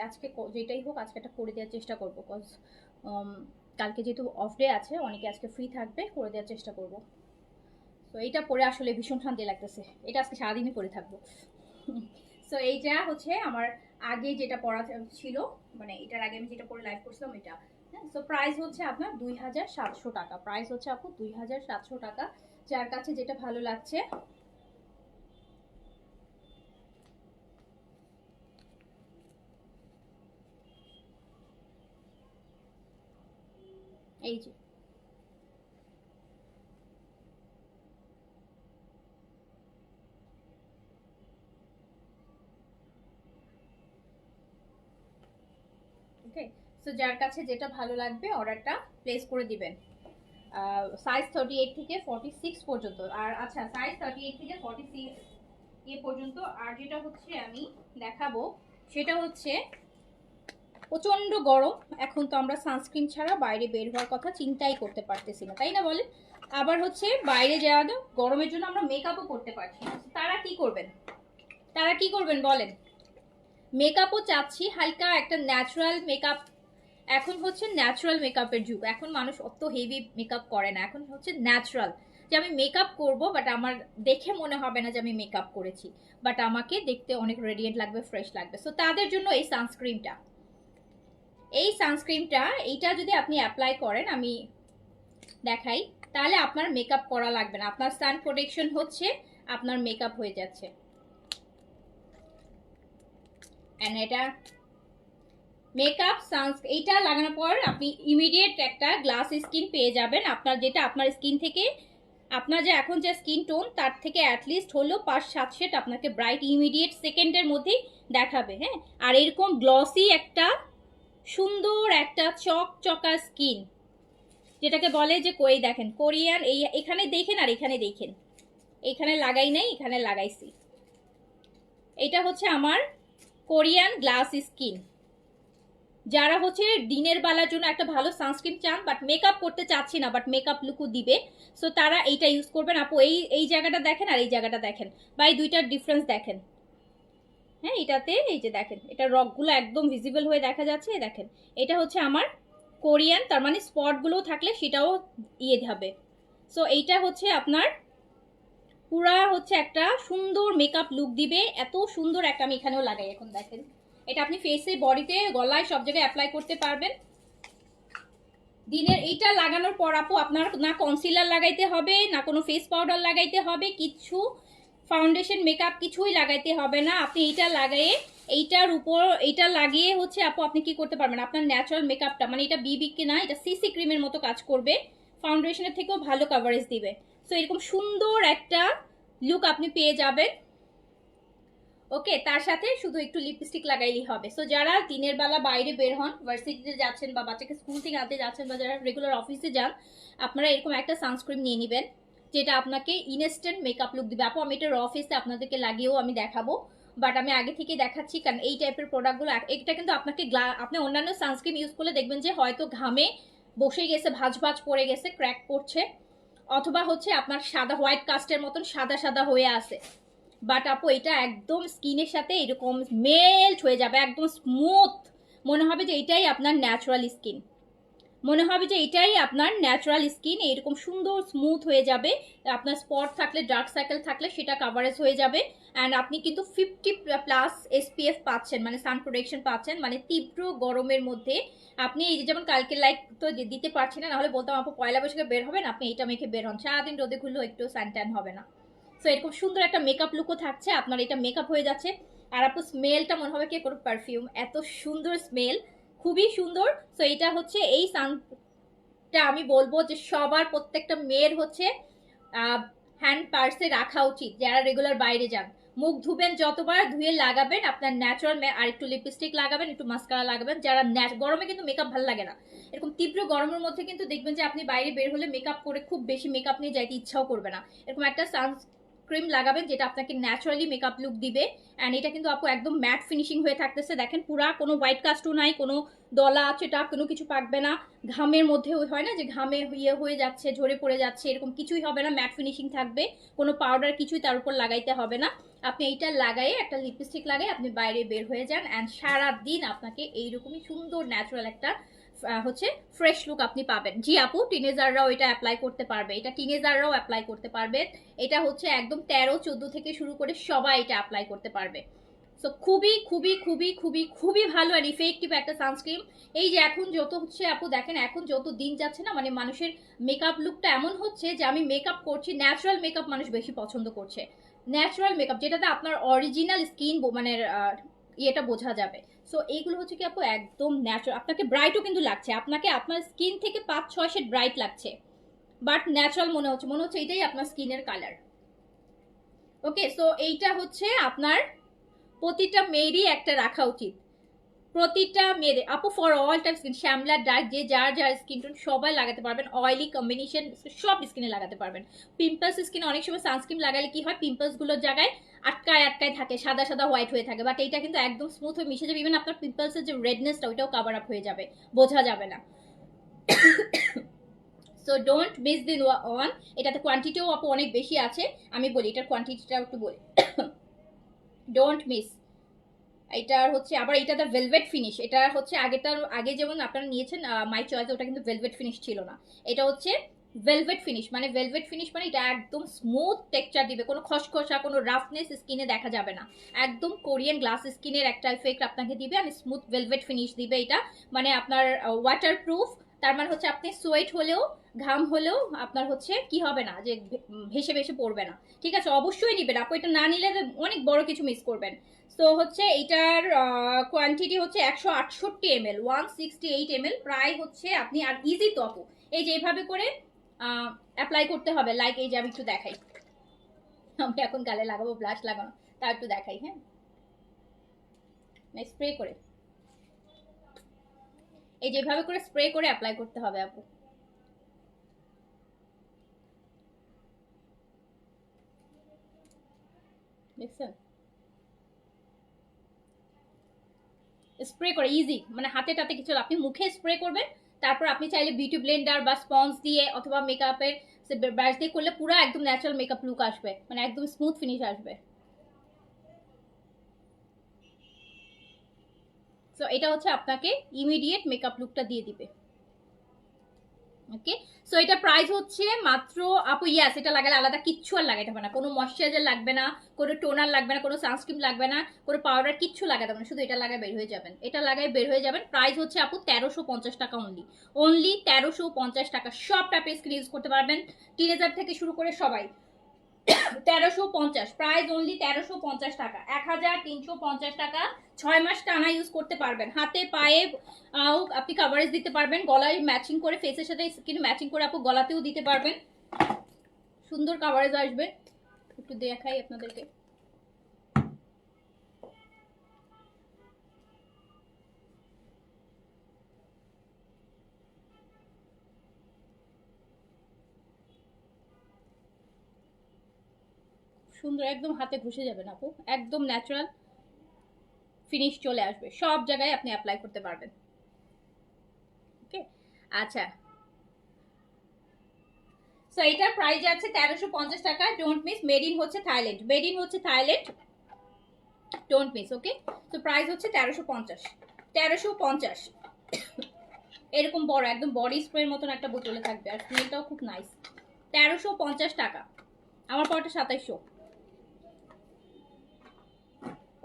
আজকে যেটাই হোক আজকে এটা করে দেওয়ার চেষ্টা করবো, বিকজ কালকে যেহেতু অফ ডে আছে, অনেকে আজকে ফ্রি থাকবে, করে দেওয়ার চেষ্টা করবো। তো এইটা পরে আসলে ভীষণ শান্তি লাগতেছে, এটা আজকে সারাদিনই পরে থাকবো। সো এইটা হচ্ছে আমার আগে যেটা পড়া ছিল, মানে এটার আগে আমি যেটা পরে লাইভ করছিলাম এটা। হ্যাঁ, সো প্রাইস হচ্ছে আপনার 2700 টাকা, প্রাইস হচ্ছে আপু 2700 টাকা। যার কাছে যেটা ভালো লাগছে, এই যে ওকে, সো যার কাছে যেটা ভালো লাগবে অর্ডারটা প্লেস করে দিবেন। সাইজ 38 থেকে 46 পর্যন্ত। আর আচ্ছা, সাইজ 38 থেকে 46 এ পর্যন্ত। আর যেটা হচ্ছে আমি দেখাবো সেটা হচ্ছে প্রচন্ড গরম, এখন তো আমরা সানস্ক্রিন ছাড়া বাইরে বের হওয়ার কথা চিন্তাই করতে পারতেছি না, তাই না বলেন? আবার হচ্ছে বাইরে যাওয়া গরমের জন্য আমরা মেকআপও করতে পারছি না। তারা কি করবেন, তারা কি করবেন বলেন? মেকআপও চাচ্ছি হালকা একটা ন্যাচারাল মেকআপ। এখন হচ্ছে ন্যাচারাল মেকআপের যুগ, এখন মানুষ অত হেভি মেকআপ করে না, এখন হচ্ছে ন্যাচারাল। যে আমি মেকআপ করব বাট আমার দেখে মনে হবে না যে আমি মেকআপ করেছি, বাট আমাকে দেখতে অনেক রেডিয়েন্ট লাগবে, ফ্রেশ লাগবে। সো তাদের জন্য এই সানস্ক্রিনটা, এই সানস্ক্রিনটা এইটা যদি আপনি অ্যাপ্লাই করেন, আমি দেখাই, তাহলে আপনার মেকআপ করা লাগবে না, আপনার সান প্রোটেকশন হচ্ছে, আপনার মেকআপ হয়ে যাচ্ছে। এন্ড এটা মেকআপ এইটা লাগানোর পর আপনি ইমিডিয়েট একটা গ্লাস স্কিন পেয়ে যাবেন, আপনার যেটা আপনার স্কিন থেকে, আপনার যে এখন যে স্কিন টোন তার থেকে অ্যাটলিস্ট হলো 5-7 শেড আপনাকে ব্রাইট ইমিডিয়েট সেকেন্ডের মধ্যেই দেখাবে। হ্যাঁ, আর এরকম গ্লসি একটা সুন্দর একটা চকচকা স্কিন, যেটাকে বলে যে কই দেখেন কোরিয়ান, এই এখানে দেখেন আর এখানে দেখেন, এখানে লাগাই নাই, এখানে লাগাইছি। এটা হচ্ছে আমার কোরিয়ান গ্লাস স্কিন। যারা হচ্ছে দিনের বেলার জন্য একটা ভালো সানস্ক্রিন চান বাট মেকআপ করতে চাচ্ছি না, বাট মেকআপ লুকও দিবে, সো তারা এইটা ইউজ করবেন। আপু এই এই জায়গাটা দেখেন আর এই জায়গাটা দেখেন, বা এই দুইটার ডিফারেন্স দেখেন। হ্যাঁ, এটাতে এই যে দেখেন, এটা রকগুলো একদম ভিজিবল হয়ে দেখা যাচ্ছে, দেখেন এটা হচ্ছে আমার কোরিয়ান, তার মানে স্পটগুলোও থাকলে সেটাও ইয়ে হবে। সো এইটা হচ্ছে আপনার পুরা হচ্ছে একটা সুন্দর মেকআপ লুক দিবে, এত সুন্দর একটা, আমি এখানেও লাগাই এখন দেখেন, এটা আপনি ফেসে, বডিতে, গলায় সব জায়গায় অ্যাপ্লাই করতে পারবেন। দিনের এইটা লাগানোর পর আপু আপনার না কনসিলার লাগাইতে হবে, না কোনো ফেস পাউডার লাগাইতে হবে, কিচ্ছু ফাউন্ডেশন মেকআপ কিছুই লাগাইতে হবে না। আপনি এইটা লাগাইয়ে, এইটার উপর এইটা লাগিয়ে হচ্ছে আপু আপনি কি করতে পারবেন, আপনার ন্যাচারাল মেকআপটা, মানে এটা বিবি কি না, এটা সিসি ক্রিমের মতো কাজ করবে, ফাউন্ডেশনের থেকেও ভালো কভারেজ দিবে। সো এরকম সুন্দর একটা লুক আপনি পেয়ে যাবেন। ওকে, তার সাথে শুধু একটু লিপস্টিক লাগাইলেই হবে। সো যারা দিনের বেলা বাইরে বের হন, ভার্সিটিতে যাচ্ছেন বা বাচ্চাকে স্কুল থেকে আনতে যাচ্ছেন, বা যারা রেগুলার অফিসে যান, আপনারা এরকম একটা সানস্ক্রিন নিয়ে নেবেন, যেটা আপনাকে ইনস্ট্যান্ট মেকআপ লুক দিবে। আপু আমি এটা র ফেসে আপনাদেরকে লাগিয়েও আমি দেখাবো, বাট আমি আগে থেকে দেখাচ্ছি কারণ এই টাইপের প্রোডাক্টগুলো, এটা কিন্তু আপনাকে আপনি অন্যান্য সানস্ক্রিন ইউজ করলে দেখবেন যে হয়তো ঘামে বসে গেছে, ভাঁজ ভাঁজ পড়ে গেছে, ক্র্যাক পড়ছে, অথবা হচ্ছে আপনার সাদা হোয়াইট কাস্টের মতন সাদা সাদা হয়ে আছে। বাট আপু এটা একদম স্কিনের সাথে এরকম মেল্ট হয়ে যাবে, একদম স্মুথ, মনে হবে যে এটাই আপনার ন্যাচারাল স্কিন, মনে হবে যে এটাই আপনার ন্যাচারাল স্কিন, এরকম সুন্দর স্মুথ হয়ে যাবে। আপনার স্পট থাকলে, ডার্ক সার্কেল থাকলে সেটা কাভারেজ হয়ে যাবে। অ্যান্ড আপনি কিন্তু 50+ SPF পাচ্ছেন, মানে সান প্রোটেকশন পাচ্ছেন, মানে তীব্র গরমের মধ্যে আপনি এই যে যেমন কালকে লাইট তো দিতে পারছি না, নাহলে বলতাম আপু পয়লা বৈশাখে বের হবেন, আপনি এইটা মেখে বের হন, সারাদিন রোদে ঘুরলেও একটু স্যানট্যান হবে না। সো এরকম সুন্দর একটা মেকআপ লুকও থাকছে, আপনার এটা মেকআপ হয়ে যাচ্ছে। আর আপু স্মেলটা মনে হবে কি কোনো পারফিউম, এত সুন্দর স্মেল, খুবই সুন্দর। সো এটা হচ্ছে এই সানটা আমি বলবো যে সবার, প্রত্যেকটা মেয়ের হচ্ছে হ্যান্ড পার্সে রাখা উচিত, যারা রেগুলার বাইরে যান। মুখ ধুবেন যতবার, ধুয়ে লাগাবেন আপনার ন্যাচারাল, আর একটু লিপস্টিক লাগাবেন, একটু মাস্কারা লাগাবেন। যারা গরমে কিন্তু মেকআপ ভালো লাগে না, এরকম তীব্র গরমের মধ্যে কিন্তু দেখবেন যে আপনি বাইরে বের হলে মেকআপ করে খুব বেশি মেকআপ নিয়ে যাইতে ইচ্ছাও করবে না, এরকম একটা সানস্ক্রিন লাগাবেন যেটা আপনাকে ন্যাচারালি মেকআপ লুক দিবে। অ্যান্ড এটা কিন্তু আপু একদম ম্যাট ফিনিশিং হয়ে থাকতেছে, দেখেন পুরা কোনো হোয়াইট কাস্টও নাই, কোনো দলা চেটা কোনো কিছু পাকবে না, ঘামের মধ্যে হয় না যে ঘামে ইয়ে হয়ে যাচ্ছে, ঝরে পড়ে যাচ্ছে, এরকম কিছুই হবে না, ম্যাট ফিনিশিং থাকবে, কোনো পাউডার কিছুই তার উপর লাগাইতে হবে না। আপনি এইটা লাগাই, একটা লিপস্টিক লাগাই আপনি বাইরে বের হয়ে যান, অ্যান্ড সারাদিন আপনাকে এইরকমই সুন্দর ন্যাচারাল একটা হচ্ছে ফ্রেশ লুক আপনি পাবেন। জি আপু, টিনেজাররাও এটা অ্যাপ্লাই করতে পারবে, এটা টিনেজাররাও অ্যাপ্লাই করতে পারবে, এটা হচ্ছে একদম 13-14 থেকে শুরু করে সবাই এটা অ্যাপ্লাই করতে পারবে। সো খুবই খুবই খুবই খুবই খুবই ভালো আর ইফেক্টিভ একটা সানস্ক্রিন। এই যে এখন যত হচ্ছে আপু দেখেন, এখন যত দিন যাচ্ছে না, মানে মানুষের মেকআপ লুকটা এমন হচ্ছে যে আমি মেকআপ করছি, ন্যাচারাল মেকআপ মানুষ বেশি পছন্দ করছে, ন্যাচারাল মেকআপ যেটাতে আপনার অরিজিনাল স্কিন মানে ইয়েটা বোঝা যাবে। সো এইগুলো হচ্ছে কি আপু একদম ন্যাচারাল, আপনাকে ব্রাইটও কিন্তু লাগছে, আপনাকে আপনার স্কিন থেকে 5-6 শেড ব্রাইট লাগছে, বাট ন্যাচারাল মনে হচ্ছে এটাই আপনার স্কিনের কালার। ওকে, সো এইটা হচ্ছে আপনার প্রতিটা মেয়েরই একটা রাখা উচিত। প্রতিটা মেয়েদের আপু for all type skin, Shyamla, dark, যে যার যার স্কিন টোন সবাই লাগাতে পারবেন, অয়েলি কম্বিনেশন সব স্কিনে লাগাতে পারবেন। পিম্পলস স্কিনে অনেক সময় সানস্ক্রিন লাগালে কি হয়, পিম্পলস গুলোর জায়গায় আটকায় আটকায় থাকে, সাদা সাদা হোয়াইট হয়ে থাকে, বাট এইটা কিন্তু একদম স্মুথ হয়ে মিশে যাবে। ইভেন আপনার পিম্পলসের যে রেডনেসটা ওইটাও কভার আপ হয়ে যাবে, বোঝা যাবে না। সো ডোন্ট মিস দিন ওয়ান। এটাতে কোয়ান্টিটিও আপু অনেক বেশি আছে, আমি বলি এটার কোয়ান্টিটিটা একটু বলি। Don't miss. এটার হচ্ছে আবার এটাতে ভেলভেট ফিনিশ, এটা হচ্ছে আগে যেমন আপনারা নিয়েছেন মাই চয়েস, ওটা কিন্তু ভেলভেট ফিনিশ ছিল না, এটা হচ্ছে ভেলভেট ফিনিশ। মানে ভেলভেট ফিনিশ মানে এটা একদম স্মুথ টেক্সচার দিবে, কোনো খসখসা কোনো রাফনেস স্কিনে দেখা যাবে না, একদম কোরিয়ান গ্লাস স্কিনের একটা ইফেক্ট আপনাকে দিবে, আর স্মুথ ভেলভেট ফিনিশ দিবে এটা। মানে আপনার ওয়াটার প্রুফ, তার মানে হচ্ছে আপনি সোয়েট হলেও ঘাম হলেও আপনার হচ্ছে কি হবে না যে ভেসে ভেসে পড়বে না। ঠিক আছে, অবশ্যই নিবেন আপু, এটা না নিলে অনেক বড় কিছু মিস করবেন। তো হচ্ছে এটার কোয়ান্টিটি হচ্ছে 168 ml, 168 ml, প্রায় হচ্ছে আপনি, আর ইজি তো আপু, এই যে এইভাবে করে অ্যাপ্লাই করতে হবে। লাইক এই যে আমি একটু দেখাই, আমি এখন গালে লাগাবো ব্লাশ লাগানো, তা একটু দেখাই। হ্যাঁ, স্প্রে করে, এই যেভাবে করে স্প্রে করে অ্যাপ্লাই করতে হবে আপু। দেখছেন, স্প্রে করে ইজি, মানে হাতে টাতে কিছু, আপনি মুখে স্প্রে করবেন, তারপর আপনি চাইলে বিউটি ব্লেন্ডার বা স্পঞ্জ দিয়ে অথবা মেকআপের ব্রাশ দিয়ে করলে পুরো একদম ন্যাচারাল মেকআপ লুক আসবে, মানে একদম স্মুথ ফিনিশ আসবে। সো এটা হচ্ছে আপনাকে ইমিডিয়েট মেকআপ লুকটা দিয়ে দিবে। ওকে, সো এটা প্রাইস হচ্ছে মাত্র আপু, ইয়াস এটা লাগালে আলাদা কিচ্ছু আর লাগাতে হবে না, কোনো ময়শ্চারাইজার লাগবে না, কোনো টোনার লাগবে না, কোনো সানস্ক্রিন লাগবে না, কোনো পাউডার কিচ্ছু লাগাতে হবে না, শুধু এটা লাগায় বের হয়ে যাবেন, এটা লাগায় বের হয়ে যাবেন। প্রাইস হচ্ছে আপু 1350 টাকা অনলি, অনলি 1350 টাকা। সব টাইপের স্কিন ইউজ করতে পারবেন, টিনেজার থেকে শুরু করে সবাই। 1350 প্রাইস অনলি, 1350 টাকা, 1350 টাকা। 6 মাস টানা ইউজ করতে পারবেন, হাতে পায়ে আপনি কাভারেজ দিতে পারবেন, গলায় ম্যাচিং করে, ফেসের সাথে স্কিন ম্যাচিং করে আপু গলাতেও দিতে পারবেন, সুন্দর কাভারেজ আসবে। একটু দেখাই আপনাদেরকে, সুন্দর একদম হাতে ঘুষে যাবেন আপু, একদম ন্যাচারাল ফিনিশ চলে আসবে, সব জায়গায় আপনি অ্যাপ্লাই করতে পারবেন। ওকে, আচ্ছা, সো এটার প্রাইস আছে 1350 টাকা। ডোন্ট মিস, মেড ইন হচ্ছে থাইল্যান্ড, মেড ইন হচ্ছে থাইল্যান্ড, ডোন্ট মিস। ওকে, তো প্রাইস হচ্ছে 1350, 1350। এরকম বড় একদম বডি স্প্রের মতন একটা বোতলে থাকবে, আর স্মেলটাও খুব নাইস। 1350 টাকা, আমার পরটা 2700।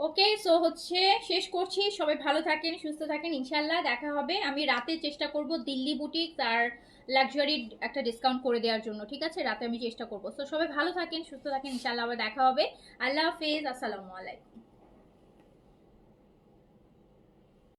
ওকে, সো হচ্ছে শেষ করছি, সবাই ভালো থাকেন সুস্থ থাকেন, ইনশাল্লাহ দেখা হবে। আমি রাতে চেষ্টা করব দিল্লি বুটিক আর লাক্সারি একটা ডিসকাউন্ট করে দেওয়ার জন্য, ঠিক আছে, রাতে আমি চেষ্টা করবো। তো সবাই ভালো থাকেন সুস্থ থাকেন, ইনশাল্লাহ আবার দেখা হবে। আল্লাহ হাফেজ, আসসালামু আলাইকুম।